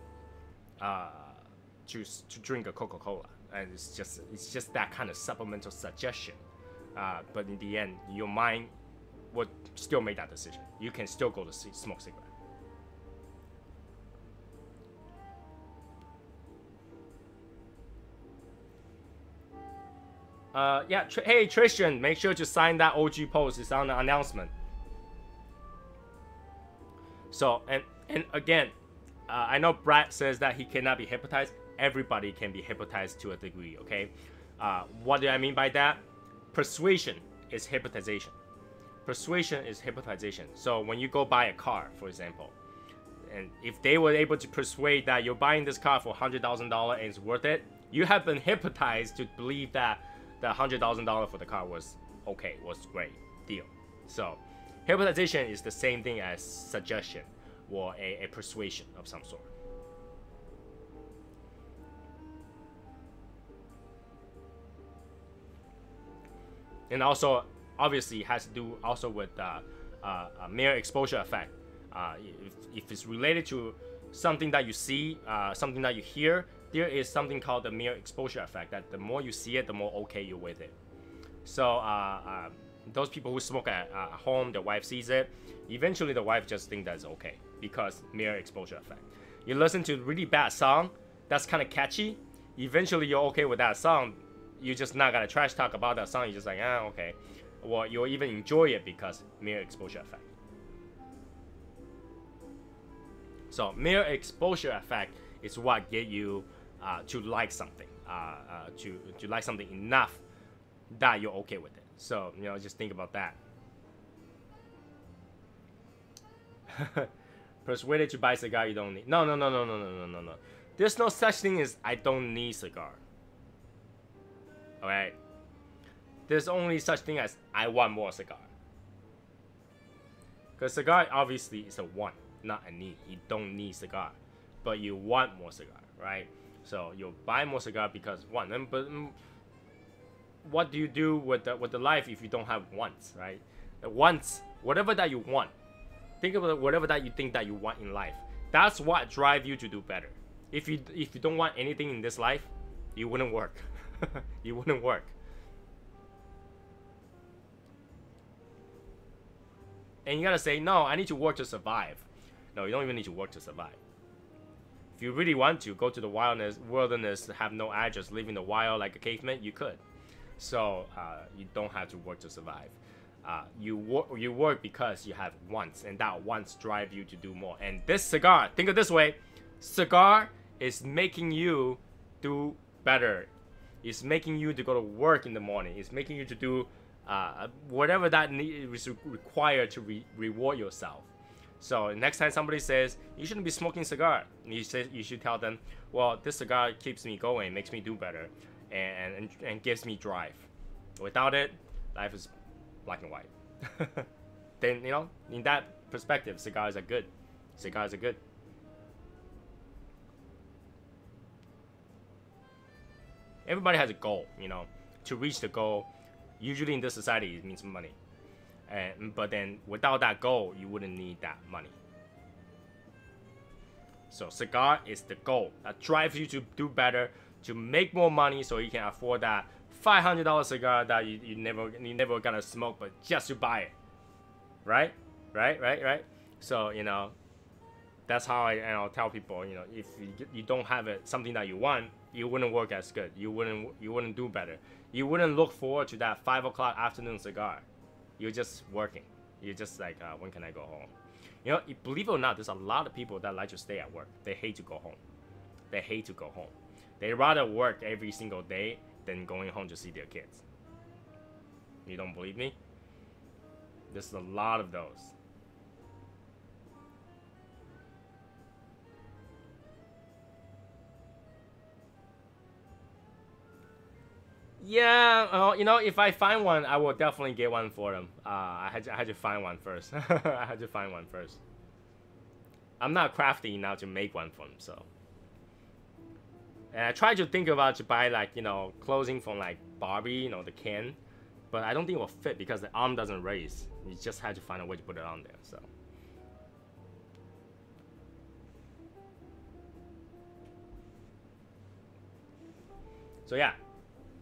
choose to drink a Coca-Cola, and it's just that kind of supplemental suggestion. But in the end, your mind would still make that decision. You can still go to smoke cigarette. Yeah. Hey Tristan, make sure to sign that OG post. It's on the announcement. So and again, I know Brad says that he cannot be hypnotized. Everybody can be hypnotized to a degree. Okay. What do I mean by that? Persuasion is hypnotization. Persuasion is hypnotization. So when you go buy a car, for example, and if they were able to persuade that you're buying this car for $100,000 and it's worth it, you have been hypnotized to believe that the $100,000 for the car was okay, was great deal. So hypnotization is the same thing as suggestion or a persuasion of some sort. And also, obviously, it has to do also with mere exposure effect. If it's related to something that you see, something that you hear, there is something called the mere exposure effect, that the more you see it, the more okay you're with it. So those people who smoke at home, their wife sees it, eventually the wife just thinks that's okay, because mere exposure effect. You listen to a really bad song that's kind of catchy, eventually you're okay with that song. You're just not gonna trash talk about that song. You're just like, okay. Or you'll even enjoy it because mere exposure effect. So mere exposure effect is what get you to like something, to like something enough that you're okay with it. So just think about that. Persuaded to buy cigar you don't need. No. There's no such thing as I don't need cigar. Alright? There's only such thing as I want more cigar. Because cigar obviously is a want, not a need. You don't need cigar, but you want more cigar, right? So you'll buy more cigar because want. But what do you do with the life if you don't have wants, right? The wants, whatever that you want. Think about whatever that you think that you want in life. That's what drives you to do better. If you don't want anything in this life, you wouldn't work. You wouldn't work. And you gotta say, no, I need to work to survive. No, you don't even need to work to survive. If you really want to go to the wilderness, have no address, live in the wild like a caveman, you could. So you don't have to work to survive. You work because you have wants, and that wants drive you to do more. And this cigar, think of it this way, cigar is making you do better. It's making you to go to work in the morning. It's making you to do whatever that is required to reward yourself. So next time somebody says you shouldn't be smoking cigar, you should tell them, well, this cigar keeps me going, makes me do better, and gives me drive. Without it, life is black and white. Then in that perspective, cigars are good. Cigars are good. Everybody has a goal, to reach the goal. Usually in this society, it means money. But then without that goal, you wouldn't need that money. So cigar is the goal that drives you to do better, to make more money, so you can afford that $500 cigar that you never gonna smoke, but just to buy it. right? Right. So that's how I tell people, if you don't have it, something that you want, you wouldn't work as good. You wouldn't do better. You wouldn't look forward to that 5 o'clock afternoon cigar. You're just working. You're just like, when can I go home? Believe it or not, there's a lot of people that like to stay at work. They hate to go home. They hate to go home. They rather work every single day than going home to see their kids. You don't believe me? There's a lot of those. Yeah, if I find one, I will definitely get one for them. I had to find one first. I had to find one first. I'm not crafty enough to make one for them, so. And I tried to think about to buy like clothing from like Barbie, the can, but I don't think it will fit because the arm doesn't raise. You just had to find a way to put it on there. So yeah,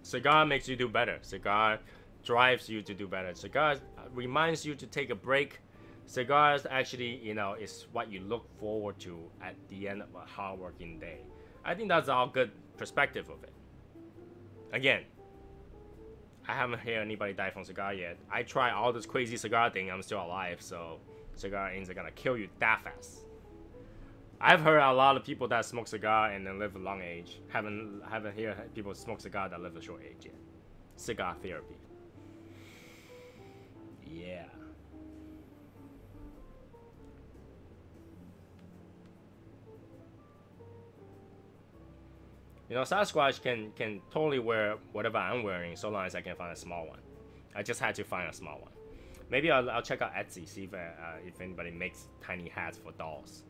cigar makes you do better. Cigar drives you to do better. Cigar reminds you to take a break. Cigars actually, is what you look forward to at the end of a hard-working day. I think that's all good perspective of it. Again, I haven't heard anybody die from cigar yet. I try all this crazy cigar thing, I'm still alive, so cigar ain't gonna kill you that fast. I've heard a lot of people that smoke cigar and then live a long age. Haven't heard people smoke cigar that live a short age yet. Cigar therapy. Yeah. Sasquatch can totally wear whatever I'm wearing so long as I can find a small one. I just had to find a small one. Maybe I'll check out Etsy, see if anybody makes tiny hats for dolls.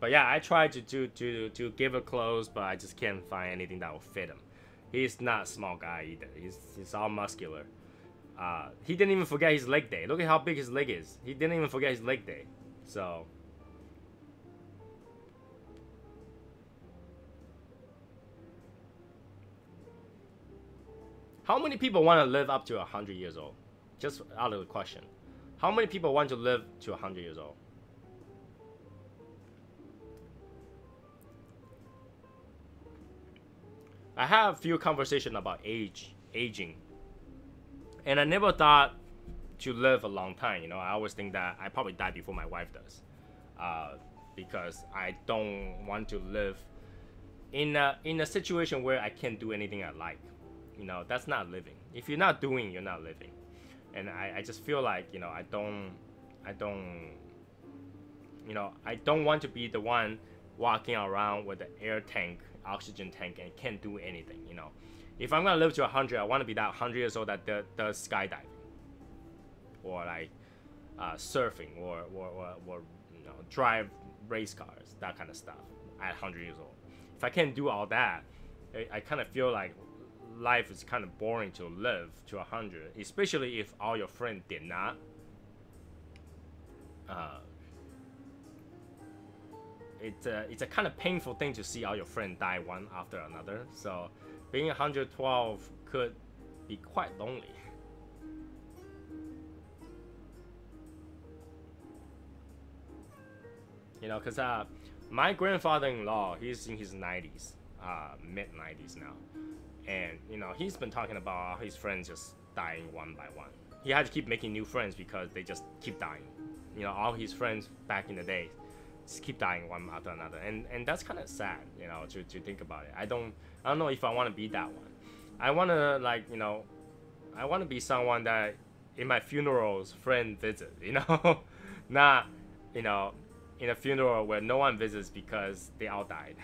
But yeah, I tried to give it clothes, but I just can't find anything that will fit him. He's not a small guy either. He's all muscular. He didn't even forget his leg day. Look at how big his leg is. He didn't even forget his leg day. So. How many people want to live up to 100 years old? Just out of the question. How many people want to live to 100 years old? I have a few conversations about aging. And I never thought to live a long time. I always think that I probably die before my wife does. Because I don't want to live in a situation where I can't do anything I like. That's not living. If you're not doing, you're not living. And I just feel like, I don't want to be the one walking around with an air tank, oxygen tank, and can't do anything, If I'm gonna live to 100, I want to be that 100 years old that does skydiving. Or like surfing or drive race cars, that kind of stuff at 100 years old. If I can't do all that, I kind of feel like life is kind of boring to live to 100, especially if all your friends did not. It's a kind of painful thing to see all your friends die one after another. So being 112 could be quite lonely. Because my grandfather-in-law, he's in his 90s, mid-90s now. And, he's been talking about how his friends just dying one by one. He had to keep making new friends because they just keep dying. All his friends back in the day just keep dying one after another. And that's kind of sad, to think about it. I don't know if I want to be that one. I want to, I want to be someone that in my funerals, friend visit, Not, in a funeral where no one visits because they all died.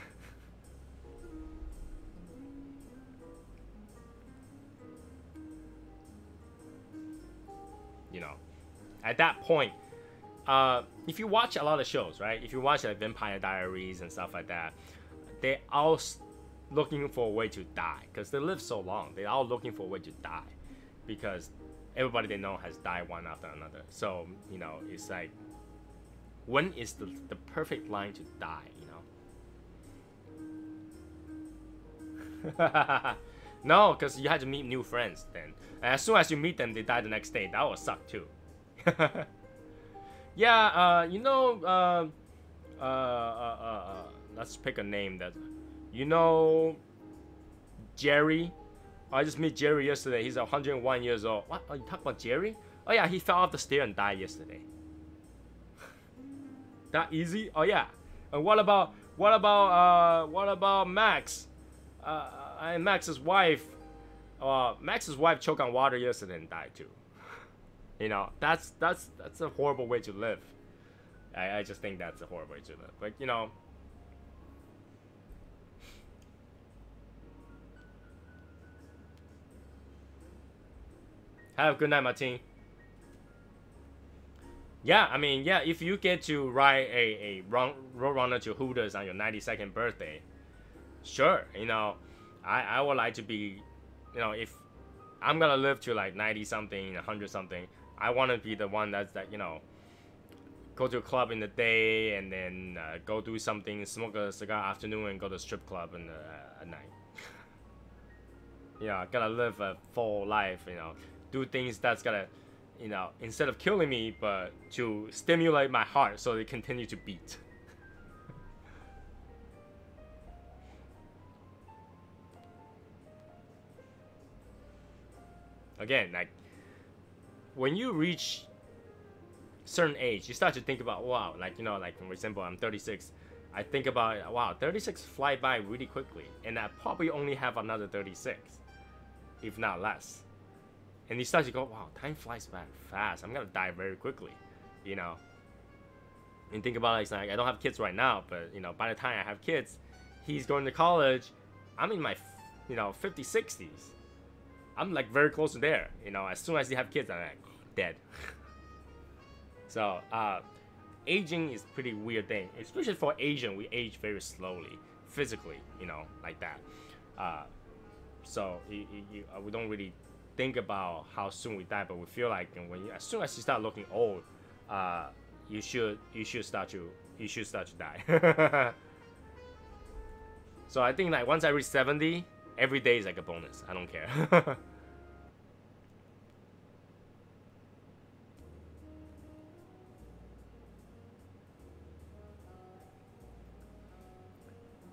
At that point, if you watch a lot of shows, right? If you watch like Vampire Diaries and stuff like that, they're all looking for a way to die because they live so long. They're all looking for a way to die because everybody they know has died one after another. So, it's like, when is the perfect line to die, No, because you had to meet new friends then. And as soon as you meet them, they die the next day. That would suck too. Yeah, you know, let's pick a name that, you know, Jerry. I just met Jerry yesterday. He's 101 years old. What? Oh, you talking about Jerry? Oh yeah, he fell off the stair and died yesterday. That easy? Oh yeah. And what about Max? And Max's wife. Max's wife choked on water yesterday and died too. You know, that's a horrible way to live. I just think that's a horrible way to live. But you know. Have a good night, Martin. Yeah, I mean, yeah, if you get to ride a Roadrunner to Hooters on your 92nd birthday, sure, you know, I would like to be, you know, if I'm gonna live to like 90 something, 100 something, I want to be the one that's you know, go to a club in the day and then go do something, smoke a cigar afternoon and go to a strip club at night. You know, gotta live a full life, you know, do things that's gonna, you know, instead of killing me, but to stimulate my heart so it continue to beat. Again, like, when you reach certain age, you start to think about, wow, like, you know, like, for example, I'm 36. I think about, wow, 36 fly by really quickly, and I probably only have another 36, if not less. And you start to go, wow, time flies by fast. I'm gonna die very quickly, you know. And think about it, it's like, I don't have kids right now, but you know, by the time I have kids, he's going to college. I'm in my, you know, 50s, 60s. I'm like very close to there, you know. As soon as you have kids, I'm like dead. So aging is a pretty weird thing, especially for Asian. We age very slowly, physically, you know, like that. So we don't really think about how soon we die, but we feel like, and when as soon as you start looking old, you should start to die. So I think like once I reach 70, every day is like a bonus. I don't care.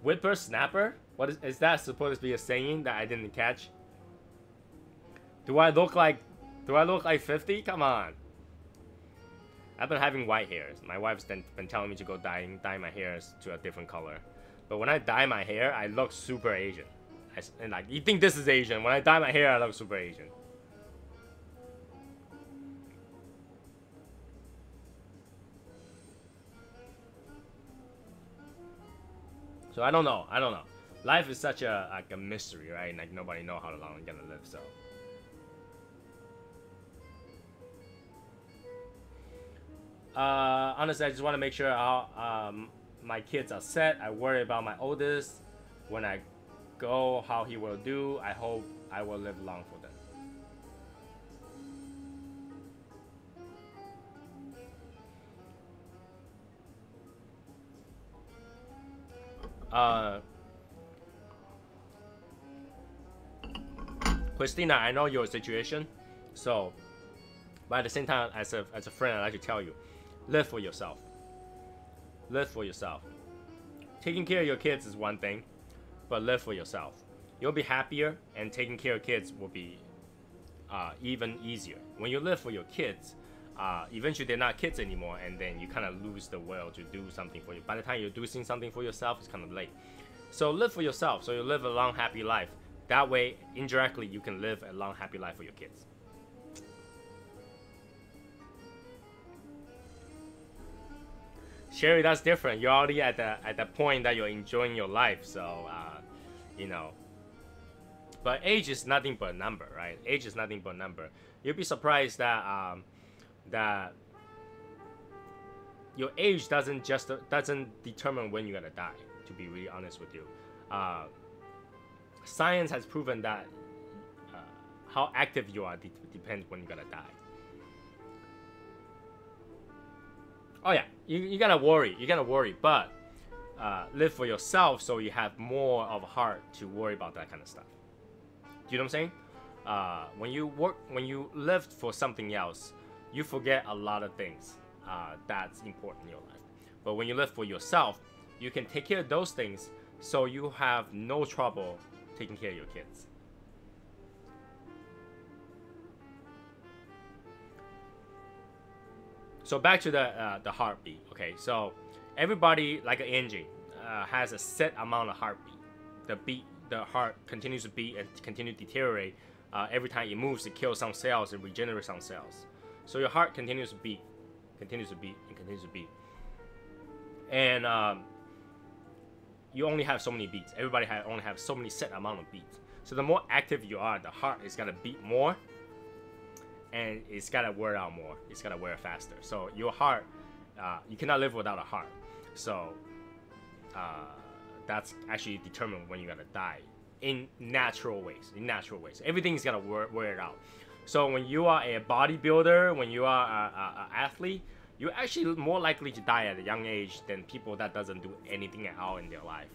Whippersnapper? What is that supposed to be a saying that I didn't catch? Do I look like 50? Come on. I've been having white hairs. My wife's been telling me to go dye my hairs to a different color. But when I dye my hair, I look super Asian. And like, you think this is Asian. When I dye my hair, I look super Asian. So I don't know. Life is such a mystery, right? Like nobody knows how long I'm gonna live, so. Honestly, I just want to make sure my kids are set. I worry about my oldest. When I go, how he will do. I hope I will live long for them. Christina, I know your situation, so, but at the same time, as a friend, I'd like to tell you, live for yourself. Live for yourself. Taking care of your kids is one thing, but live for yourself. You'll be happier, and taking care of kids will be even easier. When you live for your kids, eventually they're not kids anymore, and then you kind of lose the will to do something for you. By the time you're doing something for yourself, it's kind of late. So live for yourself, so you live a long, happy life. That way, indirectly, you can live a long, happy life for your kids. Sherry, that's different. You're already at the point that you're enjoying your life, so you know. But age is nothing but a number, right? Age is nothing but a number. You'll be surprised that that your age doesn't determine when you're gonna die. To be really honest with you, science has proven that how active you are depends when you're gonna die. Oh yeah, you gotta worry, but live for yourself so you have more of a heart to worry about that kind of stuff. Do you know what I'm saying? When you live for something else, you forget a lot of things that's important in your life. But when you live for yourself, you can take care of those things, so you have no trouble taking care of your kids. So back to the heartbeat. Okay, so everybody, like an engine, has a set amount of heartbeat. The heart continues to beat and continue to deteriorate. Every time it moves, it kills some cells and regenerates some cells. So your heart continues to beat, continues to beat, and continues to beat. And you only have so many beats. Everybody only have so many set amount of beats. So the more active you are, the heart is gonna beat more, and it's gotta wear out more. It's gotta wear faster. So your heart, you cannot live without a heart. So that's actually determined when you're gonna die in natural ways. Everything's gonna wear it out. So when you are a bodybuilder, when you are an athlete, you're actually more likely to die at a young age than people that doesn't do anything at all in their life.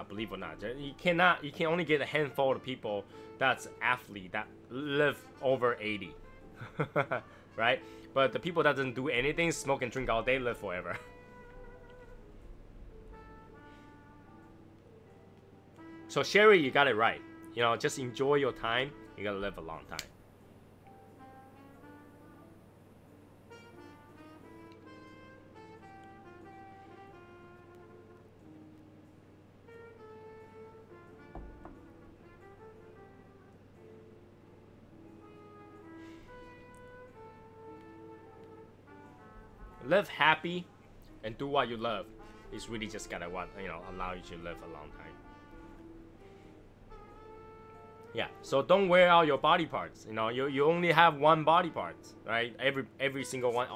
Believe it or not, you can only get a handful of people that's athlete that live over 80, right? But the people that doesn't do anything, smoke and drink all day, live forever. So Sherry, you got it right. You know, just enjoy your time. You gotta live a long time. Live happy and do what you love. It's really just gotta allow you to live a long time. Yeah, so don't wear out your body parts. You know, you only have one body part, right? Every single one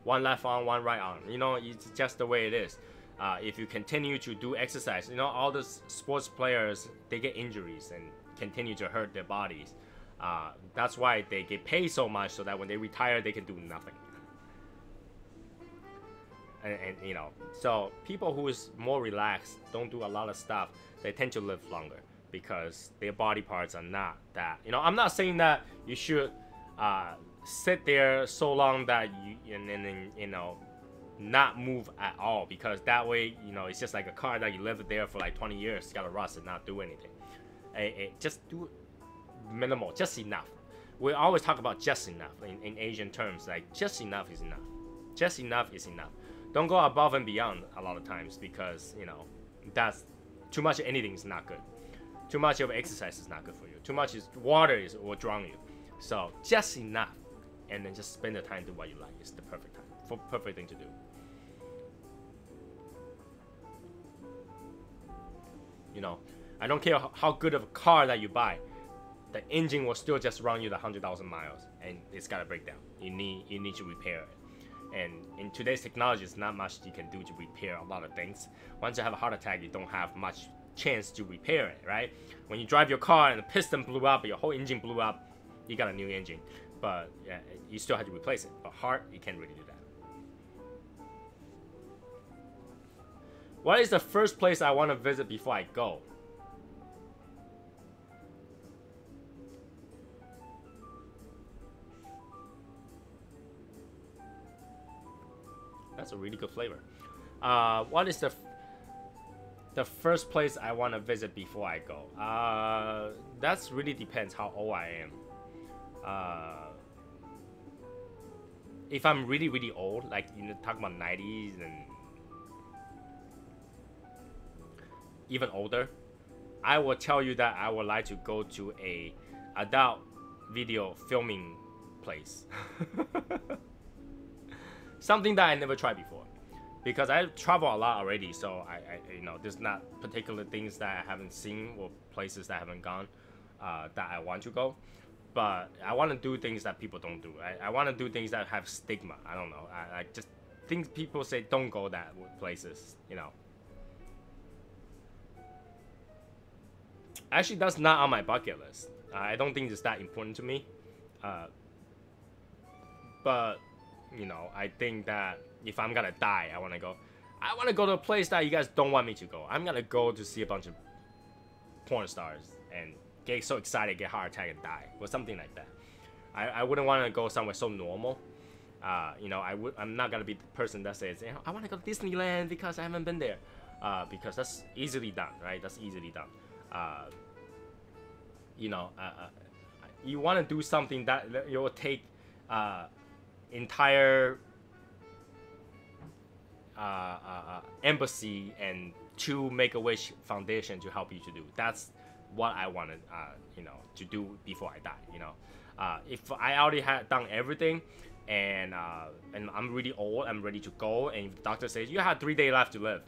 one left arm, one right arm. You know, it's just the way it is. If you continue to do exercise, you know, all the sports players, they get injuries and continue to hurt their bodies. That's why they get paid so much, so that when they retire, they can do nothing. And you know, so people who is more relaxed, don't do a lot of stuff, they tend to live longer because their body parts are not that. You know, I'm not saying that you should sit there so long that you know, not move at all, because that way, you know, it's just like a car that you live there for like 20 years, gotta rust and not do anything. Just do minimal, just enough. We always talk about just enough in Asian terms, like just enough is enough. Just enough is enough. Don't go above and beyond a lot of times, because, you know, that's too much of anything is not good. Too much of exercise is not good for you. Too much water will drown you. So just enough, and then just spend the time to do what you like. It's the perfect time, perfect thing to do. You know, I don't care how good of a car that you buy, the engine will still just run you the 100,000 miles, and it's gotta break down. You need to repair it. And in today's technology, there's not much you can do to repair a lot of things. Once you have a heart attack, you don't have much chance to repair it, right? When you drive your car and the piston blew up, your whole engine blew up, you got a new engine. But yeah, you still have to replace it. But heart, you can't really do that. What is the first place I want to visit before I go? That's a really good flavor. What is the first place I want to visit before I go? That's really depends how old I am. If I'm really, really old, like, you know, talking about 90s and even older, I will tell you that I would like to go to a adult video filming place. Something that I never tried before, because I travel a lot already. So I you know, there's not particular things that I haven't seen or places that I haven't gone that I want to go. But I want to do things that people don't do. I want to do things that have stigma. I don't know. I just think people say don't go that places. You know. Actually, that's not on my bucket list. I don't think it's that important to me. But you know, I think that if I'm gonna die, I want to go to a place that you guys don't want me to go. I'm gonna go to see a bunch of porn stars and get so excited, get heart attack and die, or something like that. I wouldn't want to go somewhere so normal. You know, I'm not gonna be the person that says, you know, I want to go to Disneyland because I haven't been there, because that's easily done, right? That's easily done. You know, you want to do something that it will take entire embassy and to Make-A-Wish Foundation to help you to do. That's what I wanted, you know, to do before I die. You know, if I already had done everything, and I'm really old, I'm ready to go, and if the doctor says you have 3 days left to live,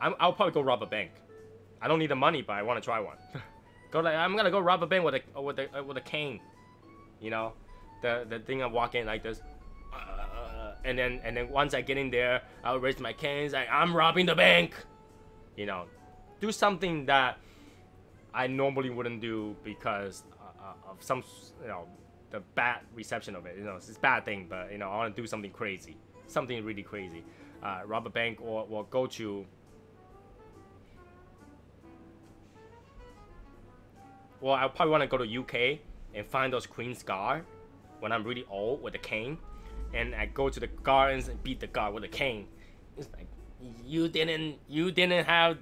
I'll probably go rob a bank. I don't need the money, but I want to try one. I'm gonna go rob a bank with a cane. You know, the thing I walk in like this. And then once I get in there, I'll raise my canes like I'm robbing the bank. You know, do something that I normally wouldn't do because of some, you know, the bad reception of it. You know, it's a bad thing, but you know, I want to do something crazy, something really crazy. Rob a bank or go to. Well, I probably want to go to UK and find those Queen Cigar when I'm really old with a cane. And I go to the gardens and beat the guard with a cane. It's like, you didn't have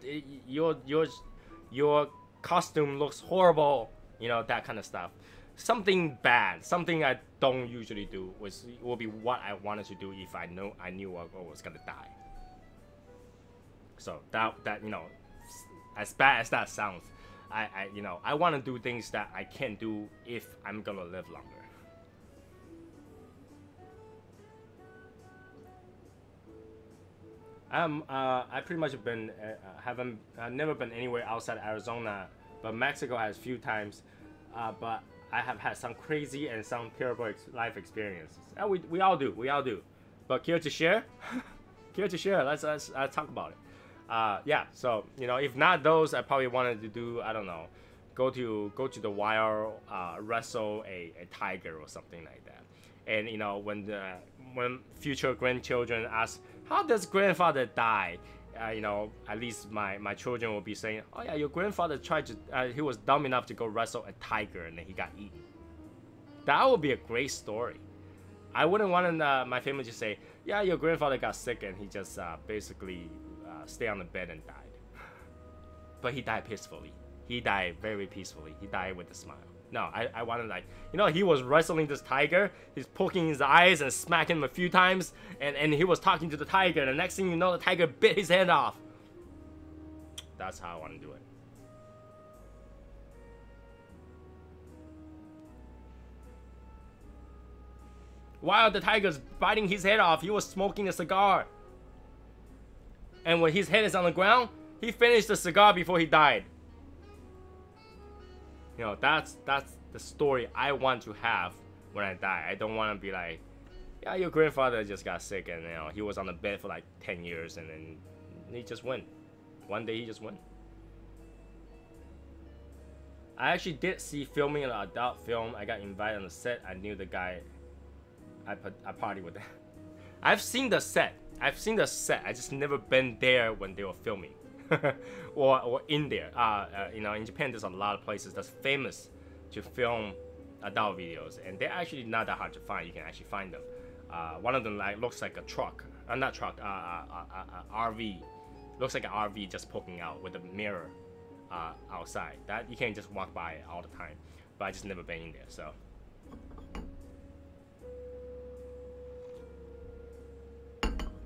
your costume looks horrible. You know, that kind of stuff. Something bad, something I don't usually do will be what I wanted to do if I knew I was gonna die. So that you know, as bad as that sounds, I you know, I want to do things that I can't do if I'm gonna live longer. I pretty much been I've never been anywhere outside Arizona, but Mexico has few times. But I have had some crazy and some terrible life experiences. We all do. But care to share? Care to share? Let's talk about it. Yeah. So you know, if not those, I probably wanted to do, I don't know, go to the wild, wrestle a tiger or something like that. And you know, when future grandchildren ask, how does grandfather die? You know, at least my children will be saying, oh yeah, your grandfather tried to, he was dumb enough to go wrestle a tiger and then he got eaten. That would be a great story. I wouldn't want my family to say, yeah, your grandfather got sick and he just basically stayed on the bed and died. But he died peacefully. He died very peacefully. He died with a smile. No, I wanted, like, you know, he was wrestling this tiger. He's poking his eyes and smacking him a few times. And he was talking to the tiger. And the next thing you know, the tiger bit his head off. That's how I want to do it. While the tiger's biting his head off, he was smoking a cigar. And when his head is on the ground, he finished the cigar before he died. You know, that's the story I want to have when I die. I don't want to be like, yeah, your grandfather just got sick and you know he was on the bed for like 10 years and then he just went. One day he just went. I actually did see filming an adult film. I got invited on the set. I knew the guy. I partied with that. I've seen the set. I just never been there when they were filming. or in there. You know, in Japan there's a lot of places that's famous to film adult videos, and they're actually not that hard to find. You can actually find them. One of them looks like a truck, not truck, RV. Looks like an RV just poking out with a mirror outside. That you can't just walk by it all the time. But I just never been in there, so.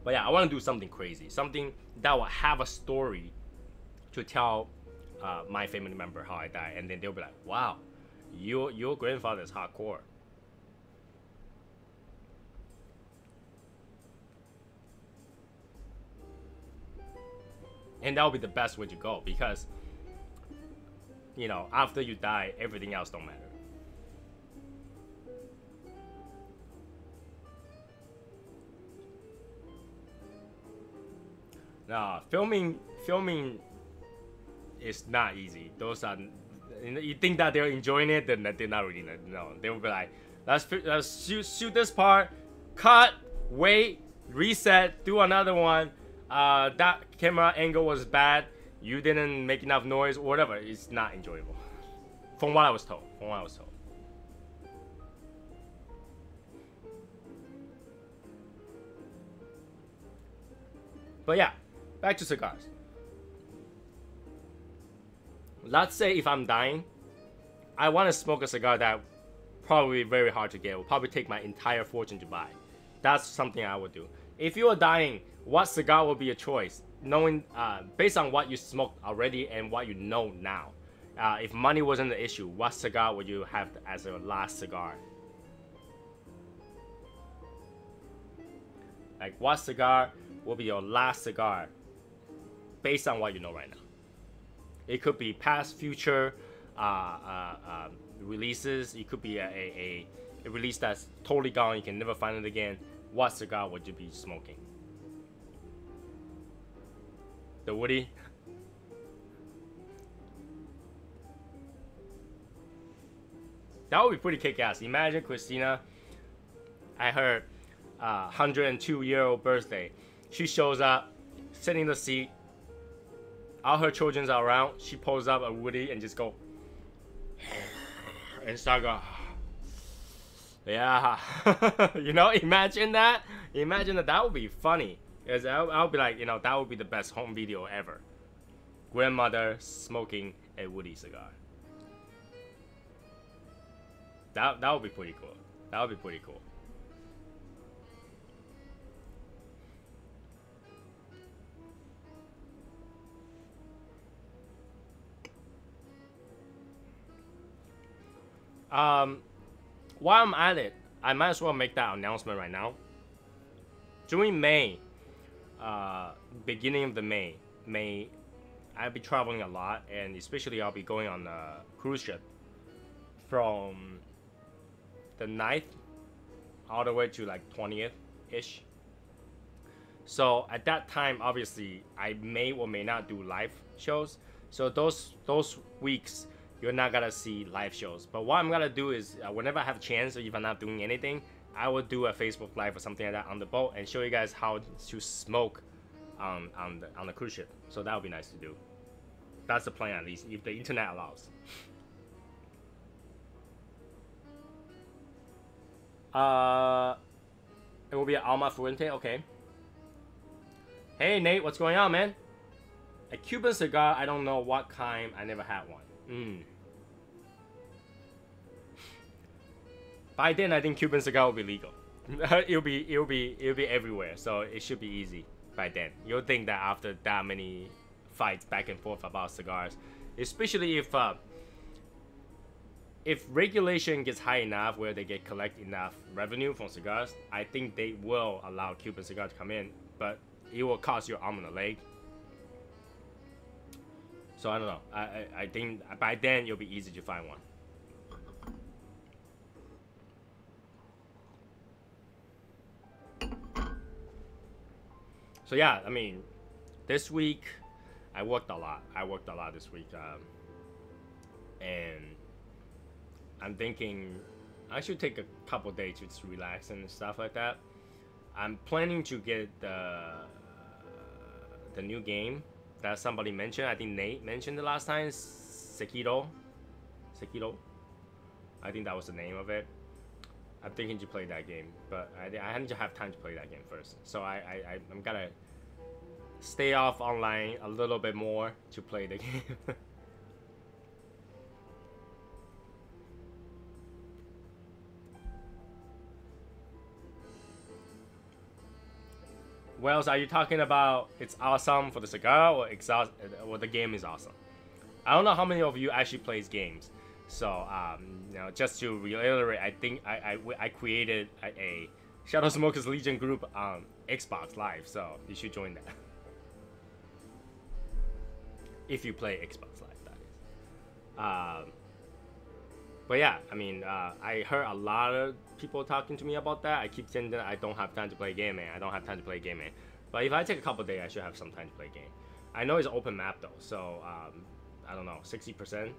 But yeah, I want to do something crazy, something that will have a story to tell my family member how I died, and then they'll be like, "Wow, your grandfather is hardcore." And that will be the best way to go because, you know, after you die, everything else don't matter. Nah, filming is not easy. Those are, you think that they're enjoying it, then they're not really. No, they will be like, let's shoot this part, cut, wait, reset, do another one. That camera angle was bad. You didn't make enough noise, or whatever. It's not enjoyable. From what I was told. But yeah, back to cigars. Let's say if I'm dying, I want to smoke a cigar that probably very hard to get. It will probably take my entire fortune to buy. That's something I would do. If you are dying, what cigar would be a choice? Knowing, based on what you smoked already and what you know now. If money wasn't the issue, what cigar would you have as your last cigar? Like, what cigar will be your last cigar based on what you know right now? It could be past, future releases. It could be a release that's totally gone. You can never find it again. What cigar would you be smoking? The Woody? That would be pretty kick-ass. Imagine Christina at her 102-year-old birthday. She shows up, sitting in the seat. All her children are around. She pulls up a Woody and just go and start going, yeah. You know, imagine that. Imagine that. That would be funny. Because I'll be like, you know, that would be the best home video ever. Grandmother smoking a Woody cigar. That would be pretty cool. That would be pretty cool. While I'm at it, I might as well make that announcement right now. During May, beginning of the May, I'll be traveling a lot, and especially I'll be going on a cruise ship from the 9th all the way to like 20th-ish. So at that time, obviously, I may or may not do live shows. So those weeks, you're not gonna see live shows. But what I'm gonna do is, whenever I have a chance, or if I'm not doing anything, I will do a Facebook Live or something like that on the boat and show you guys how to smoke on the cruise ship. So that would be nice to do. That's the plan, at least, if the internet allows. It will be an Alma Fuente, okay. Hey Nate, what's going on, man? A Cuban cigar, I don't know what kind. I never had one. By then, I think Cuban cigar will be legal. it'll be everywhere, so it should be easy by then. You'll think that after that many fights back and forth about cigars, especially if regulation gets high enough where they collect enough revenue from cigars, I think they will allow Cuban cigars to come in, but it will cost your arm and a leg. So I don't know. I think by then it'll be easy to find one. So yeah, I mean, this week I worked a lot. This week, and I'm thinking I should take a couple days to just relax and stuff like that. I'm planning to get the new game that somebody mentioned. I think Nate mentioned the last time. Sekiro. I think that was the name of it. I'm thinking to play that game, but I need to have time to play that game first. So I'm gonna stay off online a little bit more to play the game. Wells, are you talking about it's awesome for the cigar, or the game is awesome? I don't know how many of you actually plays games. So, you know, just to reiterate, I think I created a Shadow Smokers Legion group on Xbox Live, so you should join that. If you play Xbox Live, that is. But yeah, I mean, I heard a lot of people talking to me about that. I keep saying that I don't have time to play game, man. I don't have time to play game, man. But if I take a couple days, I should have some time to play game. I know it's open map though, so I don't know, 60%.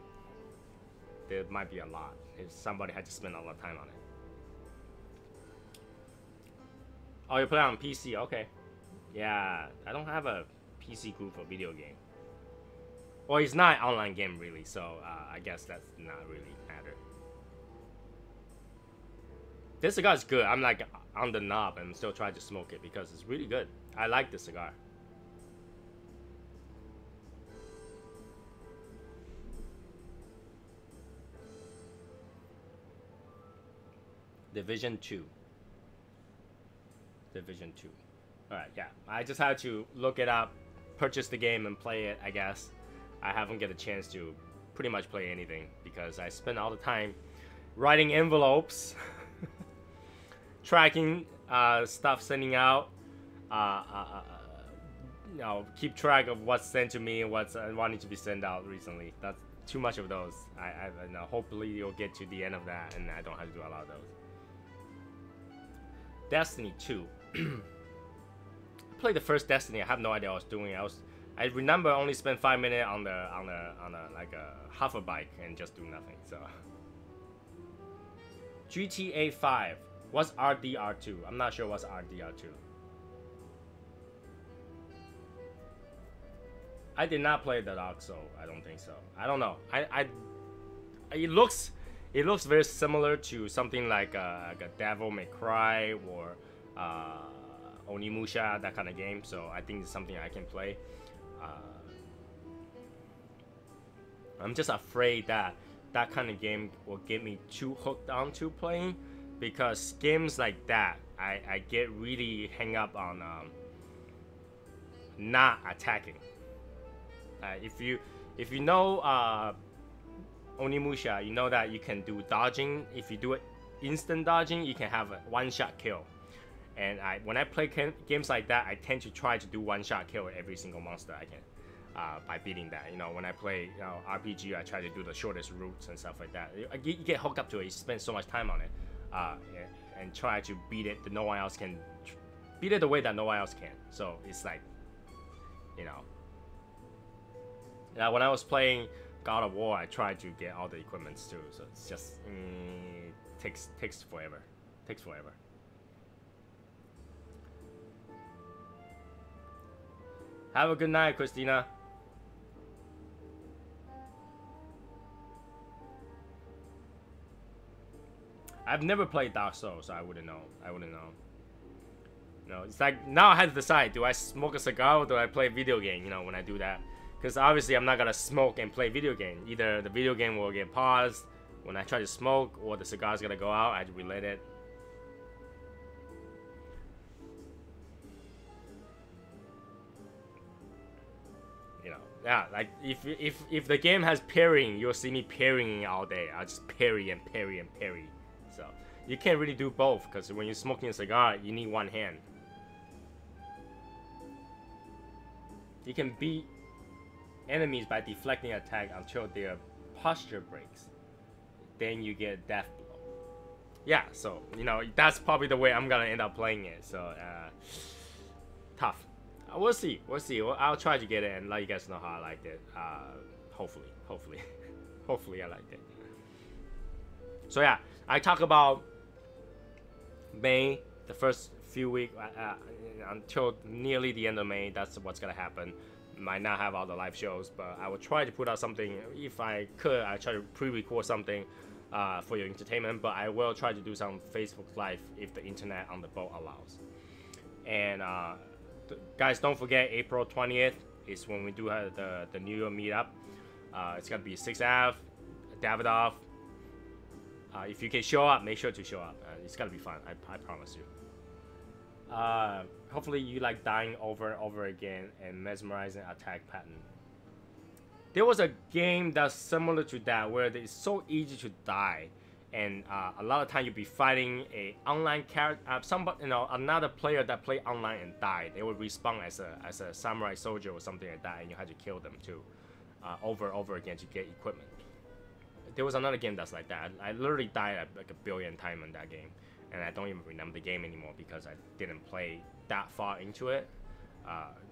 There might be a lot if somebody had to spend a lot of time on it. Oh, you play on PC? Okay. Yeah, I don't have a PC group for video game. Well, it's not an online game really, so I guess that's not really matter. This cigar is good. I'm like on the knob and I'm still trying to smoke it because it's really good. I like this cigar. Division 2. Division 2. Alright, yeah. I just had to look it up, purchase the game, and play it, I guess. I haven't get a chance to pretty much play anything because I spend all the time writing envelopes, tracking stuff sending out, you know, keep track of what's sent to me and what's wanting to be sent out recently. That's too much of those. I you know, hopefully you'll get to the end of that and I don't have to do a lot of those. Destiny 2. I played the first Destiny. I have no idea what I was doing. I remember I only spent 5 minutes on a like a hover bike and just do nothing. So GTA 5. What's RDR2? I'm not sure what's RDR2. I did not play the Dark Soul. I don't think so. I don't know. It looks very similar to something like a Devil May Cry or Onimusha, that kind of game. So I think it's something I can play. I'm just afraid that that kind of game will get me too hooked onto playing, because games like that, I get really hung up on not attacking. If you know Onimusha, you know that you can do dodging. If you do it instant dodging, you can have a one-shot kill. And when I play games like that, I tend to try to do one-shot kill every single monster I can by beating that. You know, when I play RPG, I try to do the shortest routes and stuff like that. You get hooked up to it. You spend so much time on it, and try to beat it that no one else can. Beat it the way that no one else can. So it's like, you know. When I was playing God of War, I tried to get all the equipments too. So it's just takes forever. Takes forever. Have a good night, Christina. I've never played Dark Souls, so I wouldn't know. You know, it's like now I have to decide: do I smoke a cigar or do I play a video game? You know, when I do that, because obviously I'm not gonna smoke and play video game. Either the video game will get paused when I try to smoke, or the cigar's gonna go out. I have to relit it. You know, yeah, like if the game has parrying, you'll see me parrying all day. I'll just parry and parry and parry. So you can't really do both, because when you're smoking a cigar, you need one hand. You can beat enemies by deflecting attack until their posture breaks. Then you get death blow. Yeah, so you know that's probably the way I'm gonna end up playing it. So tough. We'll see. Well, I'll try to get it and let you guys know how I liked it. Hopefully, hopefully I liked it. So yeah, I talk about May, the first few weeks until nearly the end of May. That's what's gonna happen. Might not have all the live shows, but I will try to put out something. If I could, I try to pre-record something for your entertainment. But I will try to do some Facebook Live if the internet on the boat allows. And guys, don't forget April 20th is when we do have the New Year meetup. It's gonna be 6th Ave, Davidoff. If you can show up, make sure to show up. It's gonna be fun. I promise you. Hopefully you like dying over and over again and mesmerizing attack pattern. There was a game that's similar to that where it's so easy to die, and a lot of time you'll be fighting a online character, another player that played online and died. They would respawn as a samurai soldier or something like that, and you had to kill them too, over and over again to get equipment. There was another game that's like that. I literally died like 1 billion times in that game. And I don't even remember the game anymore because I didn't play that far into it.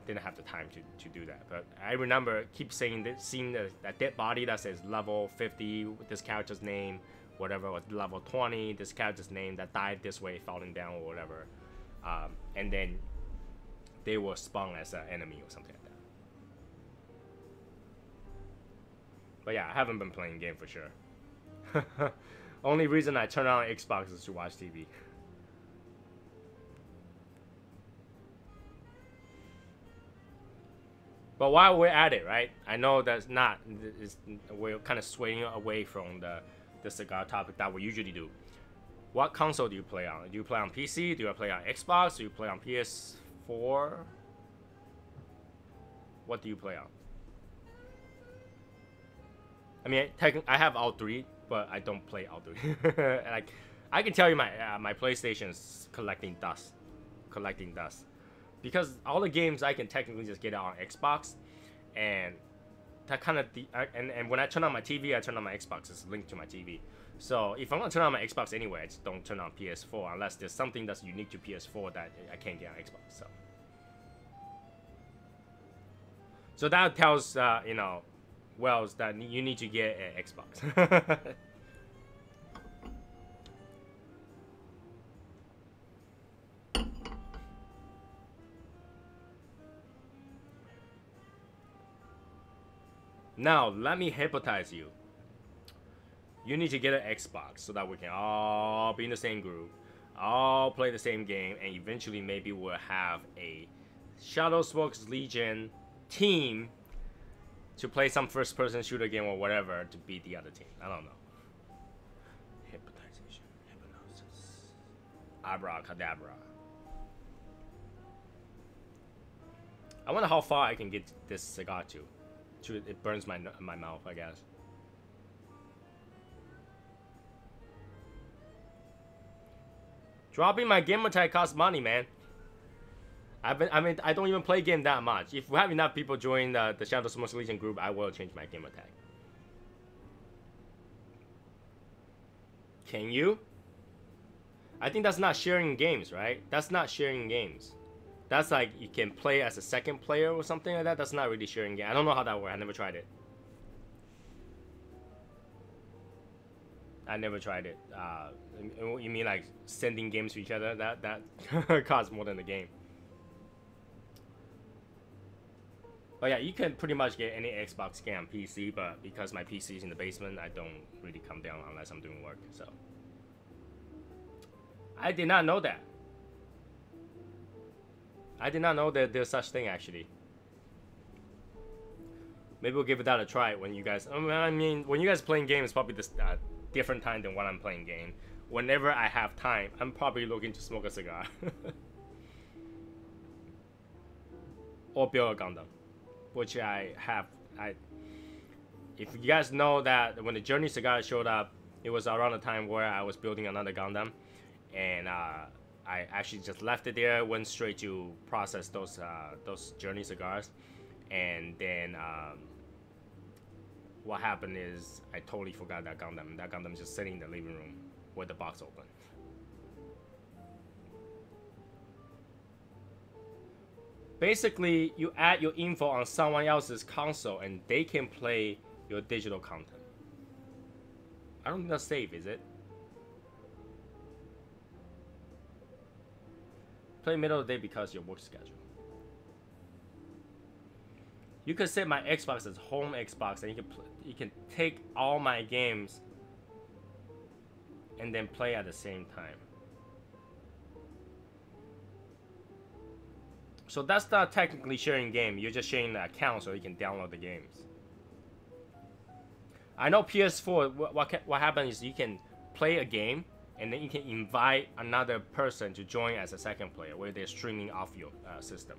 Didn't have the time to do that. But I remember seeing that dead body that says level 50 with this character's name, whatever, was level 20, this character's name that died this way, falling down or whatever. And then they were spawned as an enemy or something like that. But yeah, I haven't been playing game for sure. Only reason I turn on Xbox is to watch TV. But while we're at it, right? I know that's not. We're kind of swaying away from the cigar topic that we usually do. What console do you play on? Do you play on PC? Do you play on Xbox? Do you play on PS4? What do you play on? I mean, I have all three, but I don't play all three. Like, I can tell you my PlayStation is collecting dust, because all the games I can technically just get it on Xbox, and that kind of and when I turn on my TV, I turn on my Xbox. It's linked to my TV. So if I'm gonna turn on my Xbox anyway, I just don't turn on PS4 unless there's something that's unique to PS4 that I can't get on Xbox. So that tells you know, Wells, that you need to get an Xbox. Now let me hypnotize you. You need to get an Xbox so that we can all be in the same group, all play the same game, and eventually maybe we'll have a Shadow Smoke's Legion team to play some first-person shooter game or whatever to beat the other team. I don't know. Hypnotization, hypnosis, abracadabra. I wonder how far I can get this cigar to. It burns my mouth, I guess. Dropping my gamer tag costs money, man. I don't even play game that much. If we have enough people join the Shadow Smoke Legion group, I will change my gamer tag. Can you? I think that's not sharing games, right? That's not sharing games. That's like you can play as a second player or something like that. That's not really sharing game. I don't know how that works. I never tried it. I never tried it. You mean like sending games to each other? That costs more than the game. But yeah, you can pretty much get any Xbox game on PC, but because my PC is in the basement, I don't really come down unless I'm doing work. So I did not know that. I did not know that there's such thing actually. Maybe we'll give that a try when you guys. I mean, when you guys playing games, probably this different time than when I'm playing game. Whenever I have time, I'm probably looking to smoke a cigar or build a Gundam, which I have. If you guys know that when the Journey cigar showed up, it was around the time where I was building another Gundam, and I actually just left it there, went straight to process those Journey cigars, and then what happened is I totally forgot that Gundam. That Gundam just sitting in the living room with the box open. Basically, you add your info on someone else's console, and they can play your digital content. I don't think that's safe, is it? Play middle of the day because of your work schedule. You could set my Xbox as home Xbox, and you can take all my games and then play at the same time. So that's not technically sharing game. You're just sharing the account so you can download the games. I know PS4. What happens is you can play a game, and then you can invite another person to join as a second player where they're streaming off your system.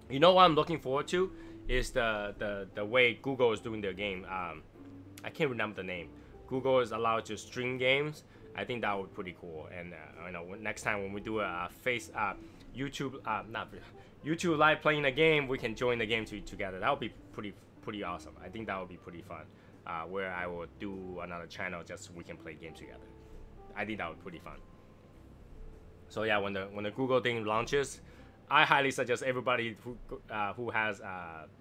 You know what I'm looking forward to is the way Google is doing their game. I can't remember the name. Google is allowed to stream games. I think that would be pretty cool. And you know, next time when we do a YouTube live playing a game, we can join the game together. That would be pretty awesome. I think that would be pretty fun. Where I will do another channel just so we can play games together. I think that would be pretty fun. So yeah, when the Google thing launches, I highly suggest everybody who has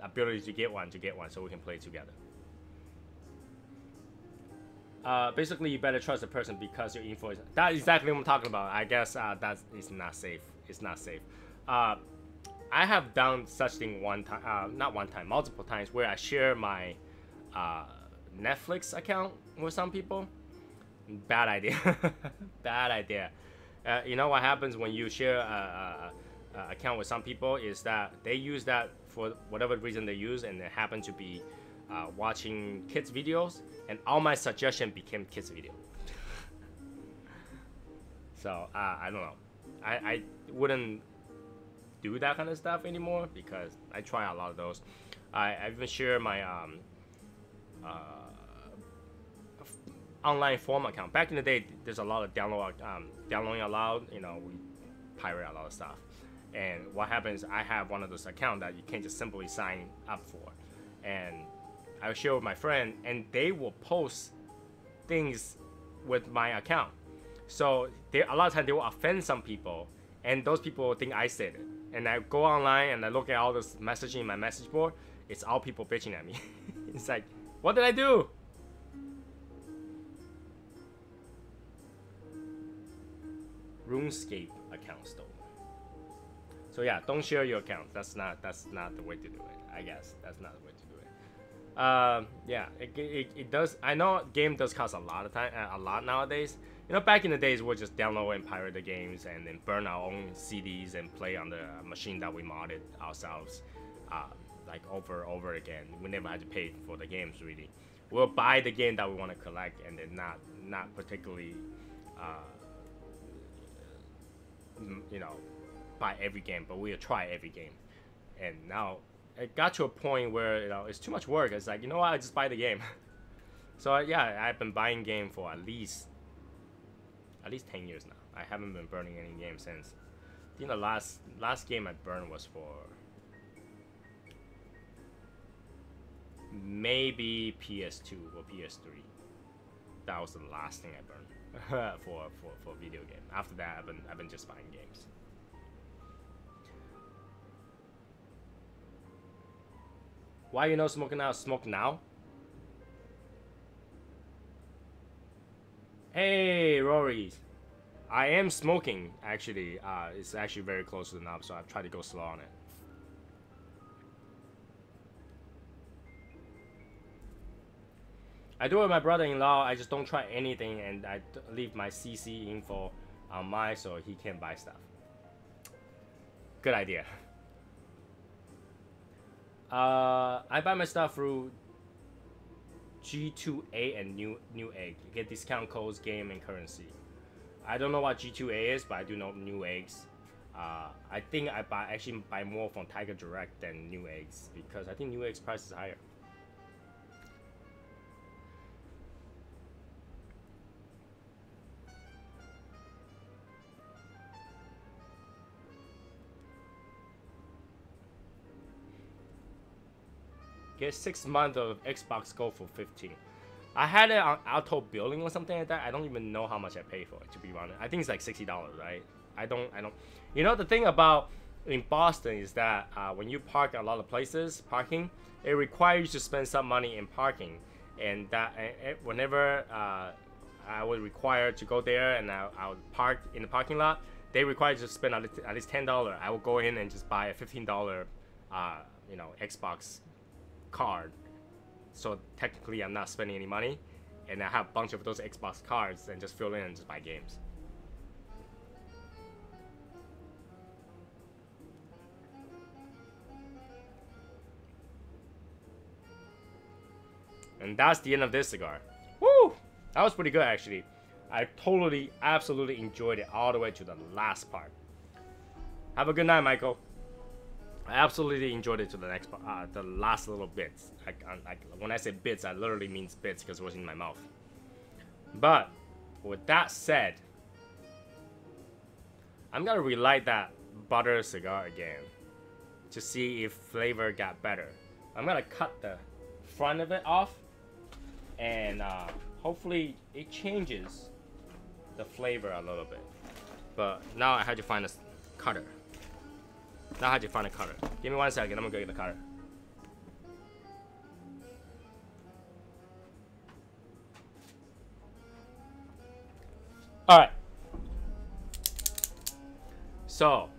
ability to get one so we can play together. Basically, you better trust the person because your info is. That's exactly what I'm talking about. I guess it's not safe. It's not safe. I have done such thing one time, not one time, multiple times, where I share my Netflix account with some people. Bad idea. Bad idea. You know what happens when you share a account with some people is that they use that for whatever reason they use, and they happen to be watching kids videos, and all my suggestion became kids video. So I don't know. I wouldn't do that kind of stuff anymore because I try a lot of those. I even share my online forum account. Back in the day, there's a lot of downloading allowed. You know, we pirate a lot of stuff. And what happens? I have one of those accounts that you can't just simply sign up for, and I share with my friend, and they will post things with my account. So a lot of times they will offend some people, and those people think I said it. And I go online and I look at all this messaging in my message board. It's all people bitching at me. It's like, what did I do? RuneScape account stolen. So yeah, don't share your account. That's not the way to do it. I guess that's not the way to do it. Yeah, it does. I know game does cost a lot nowadays. You know, back in the days, we'll just download and pirate the games and then burn our own CDs and play on the machine that we modded ourselves, like over again. We never had to pay for the games really. We'll buy the game that we want to collect and then not particularly, you know, buy every game, but we'll try every game. And now it got to a point where, you know, it's too much work. It's like, you know what, I just buy the game. So yeah, I've been buying game for at least 10 years now. I haven't been burning any game since. I think the last game I burned was for maybe PS2 or PS3. That was the last thing I burned for video game. After that, I've been just buying games. Why you no smoking now? Smoke now? Hey, Rory. I am smoking, actually. It's actually very close to the knob, so I've tried to go slow on it. I do it with my brother-in-law. I just don't try anything, and I leave my CC info on mine so he can buy stuff. Good idea. I buy my stuff through G2A and Newegg. You get discount codes, game, and currency. I don't know what G2A is, but I do know Neweggs. I think I actually buy more from Tiger Direct than Neweggs because I think Neweggs price is higher. Get 6 months of Xbox Gold for 15. I had it on auto billing or something like that. I don't even know how much I paid for it, to be honest. I think it's like $60, right? I don't. You know, the thing about in Boston is that when you park a lot of places, parking, it requires you to spend some money in parking. And that whenever I was required to go there and I would park in the parking lot, they require you to spend at least $10. I would go in and just buy a $15, you know, Xbox card. So technically I'm not spending any money, and I have a bunch of those Xbox cards and just fill in and just buy games. And that's the end of this cigar. Woo! That was pretty good actually. I totally, absolutely enjoyed it all the way to the last part. Have a good night, Michael. I absolutely enjoyed it to the next part, the last little bits. Like when I say bits, I literally means bits because it was in my mouth. But with that said, I'm gonna relight that butter cigar again to see if flavor got better. I'm gonna cut the front of it off, and hopefully it changes the flavor a little bit. But now I had to find a cutter. Now I had to find a cutter. Give me 1 second, I'm gonna go get the cutter. Alright. So,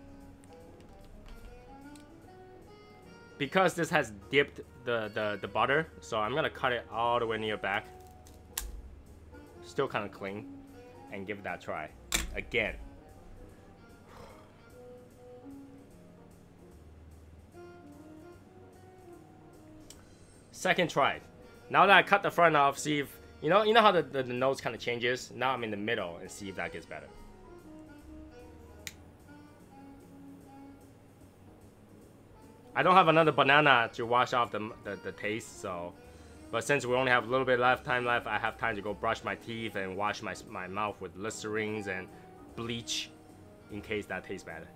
because this has dipped the butter, so I'm gonna cut it all the way near back. Still kind of clean. And give that a try. Again. Second try. Now that I cut the front off, see if you know how the nose kind of changes. Now I'm in the middle and see if that gets better. I don't have another banana to wash off the taste, so. But since we only have a little bit time left, I have time to go brush my teeth and wash my mouth with Listerines and bleach in case that tastes bad.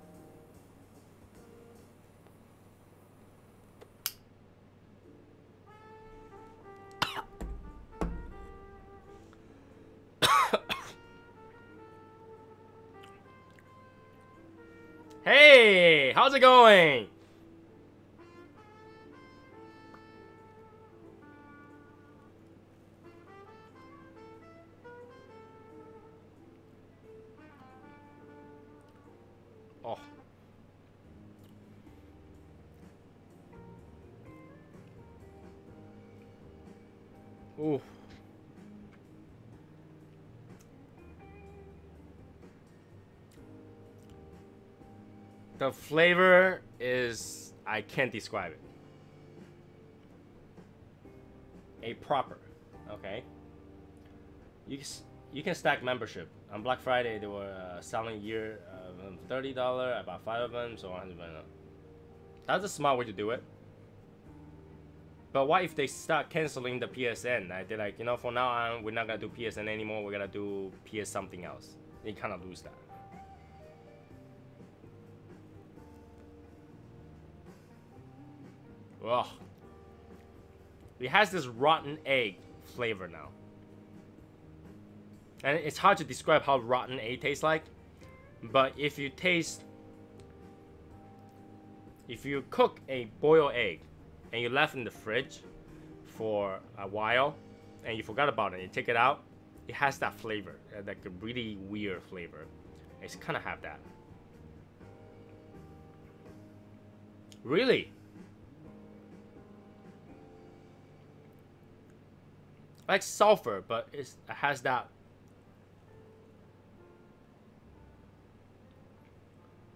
Hey, how's it going? Oh. Ooh. The flavor is, I can't describe it. A proper, okay. You can stack membership. On Black Friday, they were selling year $30, about 5 of them, so $100. That's a smart way to do it. But what if they start canceling the PSN? They're like, you know, from now on, we're not gonna do PSN anymore. We're gonna do PS something else. You kind of lose that. Ugh. It has this rotten egg flavor now. And it's hard to describe how rotten egg tastes like. But if you cook a boiled egg and you left in the fridge for a while and you forgot about it, you take it out, it has that flavor, like a really weird flavor. It's kind of have that. Really? Like sulfur, but it has that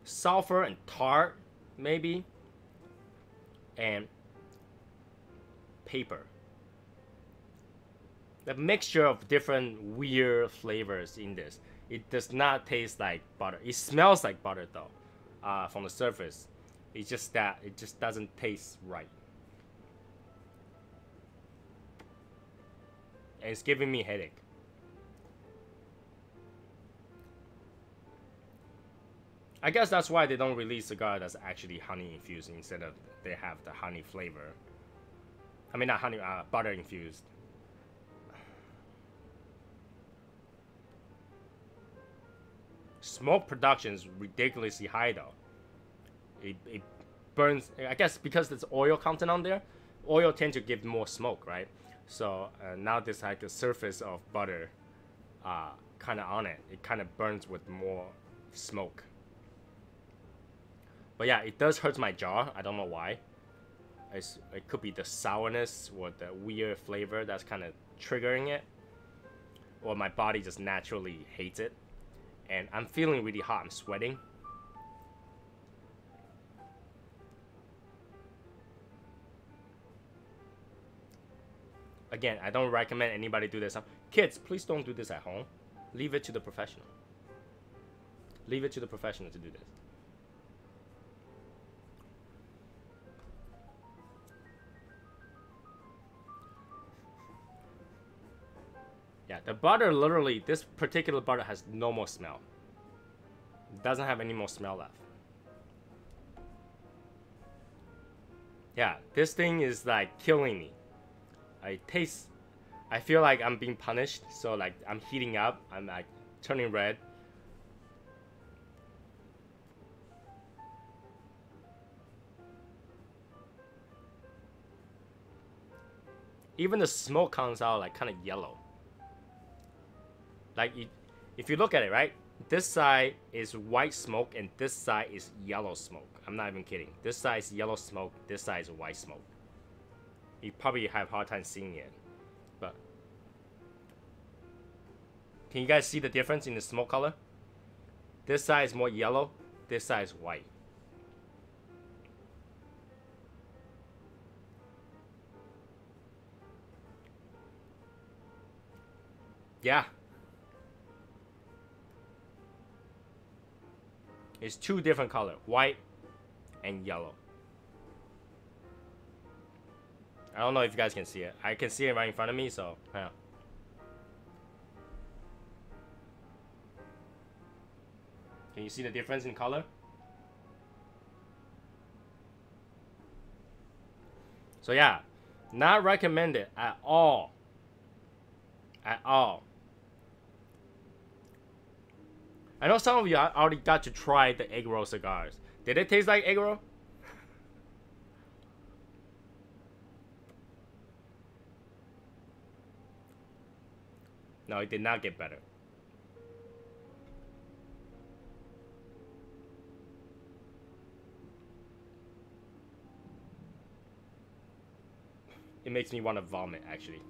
sulfur and tart, maybe, and paper. The mixture of different weird flavors in this. It does not taste like butter. It smells like butter though, from the surface. It's just that it just doesn't taste right. And it's giving me a headache. I guess that's why they don't release cigar that's actually honey infused instead of they have the honey flavor. I mean, not honey, butter infused. Smoke production is ridiculously high though. It burns, I guess because there's oil content on there. Oil tends to give more smoke, right? So now there's like the surface of butter kind of on it. It kind of burns with more smoke. But yeah, it does hurt my jaw. I don't know why. It could be the sourness or the weird flavor that's kind of triggering it. Or my body just naturally hates it. And I'm feeling really hot. I'm sweating. Again, I don't recommend anybody do this. Kids, please don't do this at home. Leave it to the professional. Leave it to the professional to do this. Yeah, the butter literally, this particular butter has no more smell. It doesn't have any more smell left. Yeah, this thing is like killing me. I feel like I'm being punished, so like I'm heating up, I'm like turning red. Even the smoke comes out like kind of yellow. Like if you look at it, right? This side is white smoke and this side is yellow smoke. I'm not even kidding. This side is yellow smoke, this side is white smoke. You probably have a hard time seeing it, but can you guys see the difference in the smoke color? This side is more yellow, this side is white. Yeah. It's two different colors, white and yellow. I don't know if you guys can see it. I can see it right in front of me, so yeah. Can you see the difference in color? So yeah, not recommended at all. At all. I know some of you already got to try the egg roll cigars. Did it taste like egg roll? No, it did not get better. It makes me want to vomit, actually.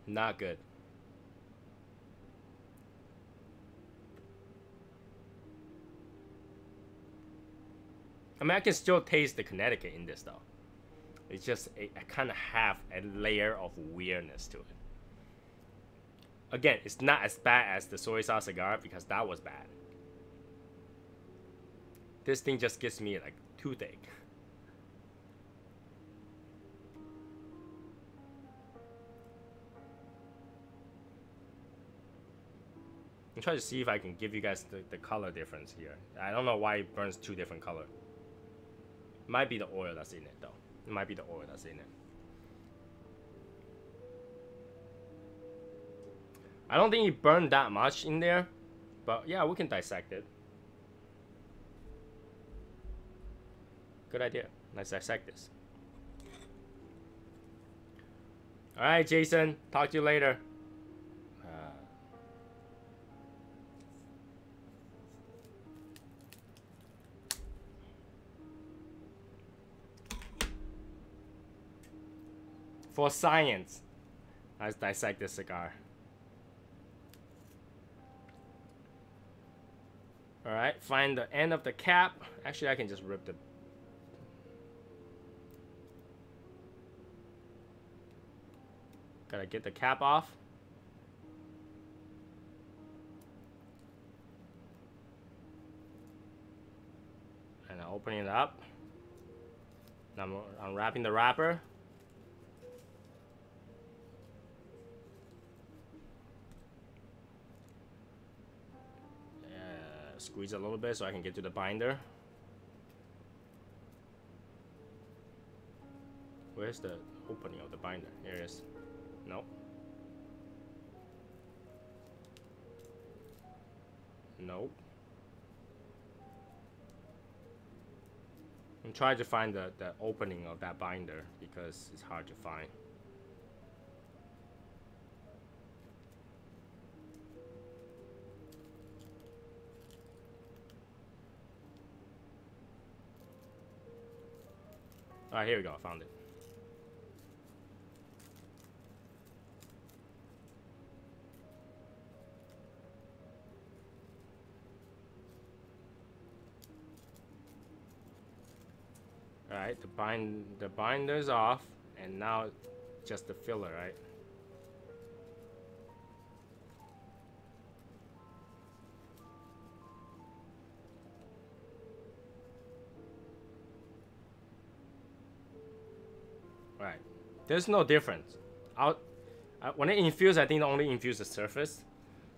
Not good. I mean, I can still taste the Connecticut in this, though. It's just, I kind of have a layer of weirdness to it. Again, it's not as bad as the soy sauce cigar, because that was bad. This thing just gives me, like, toothache. I'm trying to see if I can give you guys the color difference here. I don't know why it burns two different colors. Might be the oil that's in it, though. It might be the oil that's in it. I don't think it burned that much in there, but yeah, we can dissect it. Good idea. Let's dissect this. Alright, Jason. Talk to you later. For science, let's dissect this cigar. Alright, find the end of the cap. Actually, I can just rip the... Gotta get the cap off. And I'm opening it up. Now I'm unwrapping the wrapper. Squeeze a little bit so I can get to the binder. Where's the opening of the binder? Here it is. Nope. Nope. I'm trying to find the opening of that binder because it's hard to find. Alright, here we go. I found it. Alright, the binder's off, and now just the filler, right? Right, there's no difference. When it infuse, I think it only infuse the surface,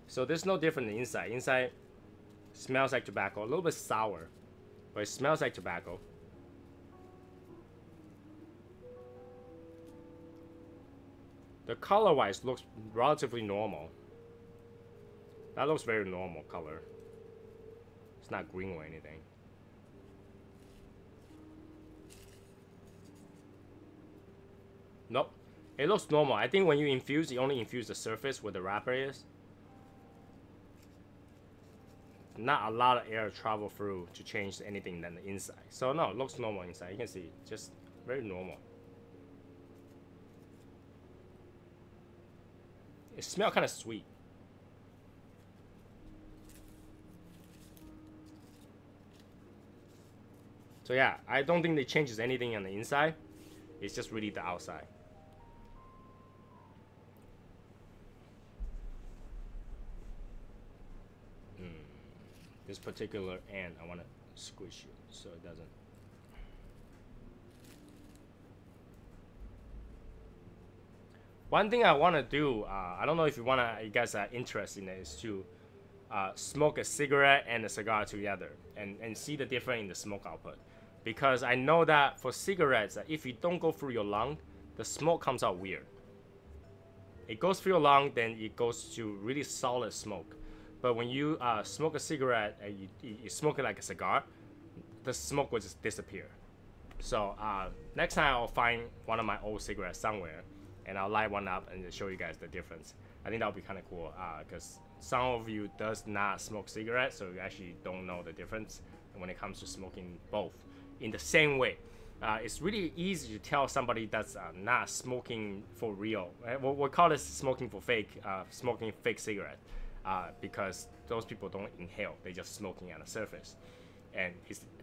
so there's no difference inside. Inside smells like tobacco, a little bit sour, but it smells like tobacco. The color-wise looks relatively normal. That looks very normal color. It's not green or anything. Nope. It looks normal. I think when you infuse, you only infuse the surface where the wrapper is. Not a lot of air travel through to change anything than the inside. So no, it looks normal inside. You can see, just very normal. It smells kind of sweet. So yeah, I don't think it changes anything on the inside. It's just really the outside. This particular end, I want to squish it so it doesn't. One thing I want to do, I don't know if you guys are interested in it, is to smoke a cigarette and a cigar together and see the difference in the smoke output. Because I know that for cigarettes, if you don't go through your lung, the smoke comes out weird. It goes through your lung, then it goes to really solid smoke. But when you smoke a cigarette and you smoke it like a cigar, the smoke will just disappear. So next time I'll find one of my old cigarettes somewhere, and I'll light one up and show you guys the difference. I think that'll be kind of cool because some of you does not smoke cigarettes, so you actually don't know the difference when it comes to smoking both in the same way. It's really easy to tell somebody that's not smoking for real. Right? We'll call this smoking for fake, smoking fake cigarette, because those people don't inhale; they just smoking on the surface. And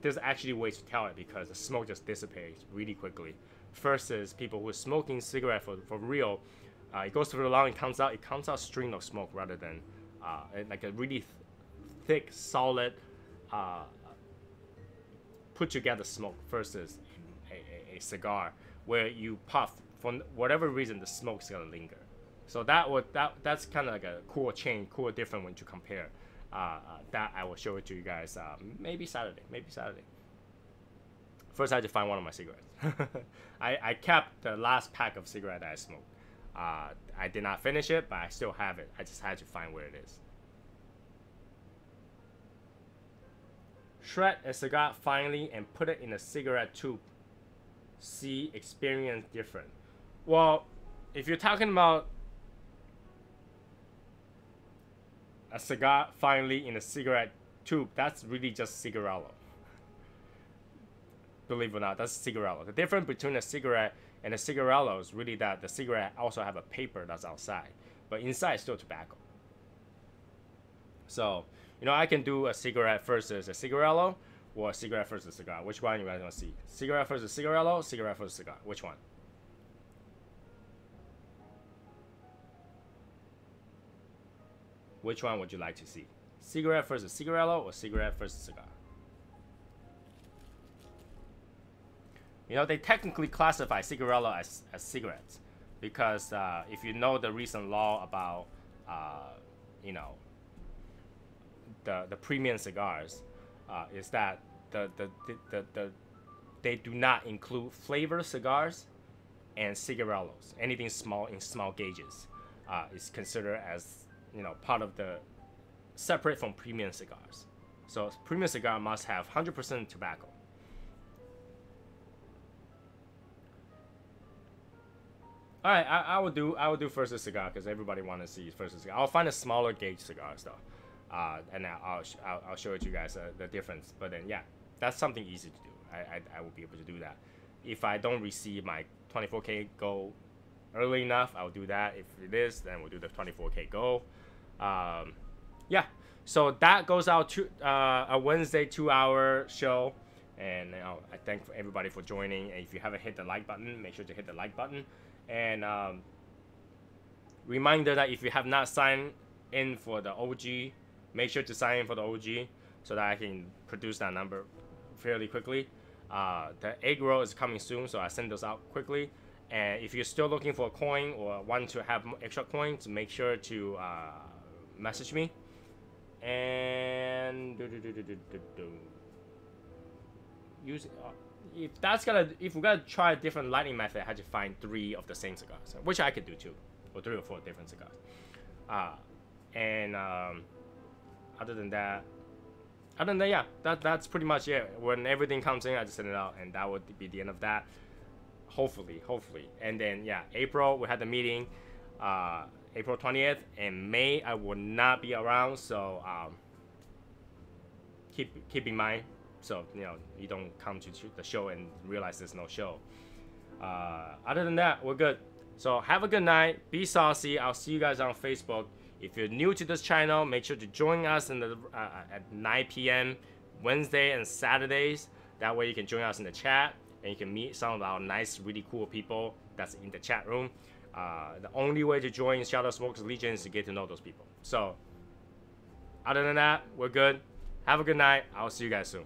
there's actually ways to tell it because the smoke just dissipates really quickly. Versus people who are smoking cigarette for real, it goes through the lung, it comes out string of smoke rather than like a really thick, solid, put together smoke versus a cigar where you puff for whatever reason the smoke's gonna linger. So that's kind of like a cool change, cool different when you compare. That I will show it to you guys maybe Saturday. First I had to find one of my cigarettes. I kept the last pack of cigarette that I smoked. I did not finish it, but I still have it. I just had to find where it is. Shred a cigar finely and put it in a cigarette tube. See, experience different. Well, if you're talking about a cigar finely in a cigarette tube, that's really just cigarello. Believe it or not, that's cigarello. The difference between a cigarette and a cigarello is really that the cigarette also have a paper that's outside, but inside is still tobacco. So, I can do a cigarette versus a cigarello, or a cigarette versus a cigar. Which one you guys want to see? Cigarette versus cigarello, cigarette versus cigar. Which one? Which one would you like to see? Cigarette versus cigarello or cigarette versus cigar? They technically classify cigarello as cigarettes because if you know the recent law about, the premium cigars, is that they do not include flavor cigars and cigarellos. Anything small in small gauges is considered as part of the separate from premium cigars. So premium cigar must have 100% tobacco. All right, I will do first a cigar because everybody want to see first a cigar. I'll find a smaller gauge cigars though, and I'll show it to you guys the difference. But then yeah, that's something easy to do. I will be able to do that. If I don't receive my 24K goal early enough, I'll do that. If it is, then we'll do the 24K goal. Yeah, so that goes out to a Wednesday 2-hour show, and I thank everybody for joining. And if you haven't hit the like button, make sure to hit the like button. And reminder that if you have not signed in for the OG, make sure to sign in for the OG so that I can produce that number fairly quickly. The egg roll is coming soon, so I send those out quickly. And if you're still looking for a coin or want to have extra coins, make sure to message me. And use if we're gonna try a different lighting method, I had to find 3 of the same cigars, which I could do too, or 3 or 4 different cigars. Other than that, yeah, that's pretty much it. When everything comes in, I just send it out, and that would be the end of that. Hopefully. And then yeah, April we had the meeting, April 20th, and May I will not be around, so keep in mind. So, you don't come to the show and realize there's no show. Other than that, we're good. So, have a good night. Be saucy. I'll see you guys on Facebook. If you're new to this channel, make sure to join us in the at 9 p.m. Wednesday and Saturdays. That way you can join us in the chat and you can meet some of our nice, really cool people that's in the chat room. The only way to join Shadow Smokers Legion is to get to know those people. So, other than that, we're good. Have a good night. I'll see you guys soon.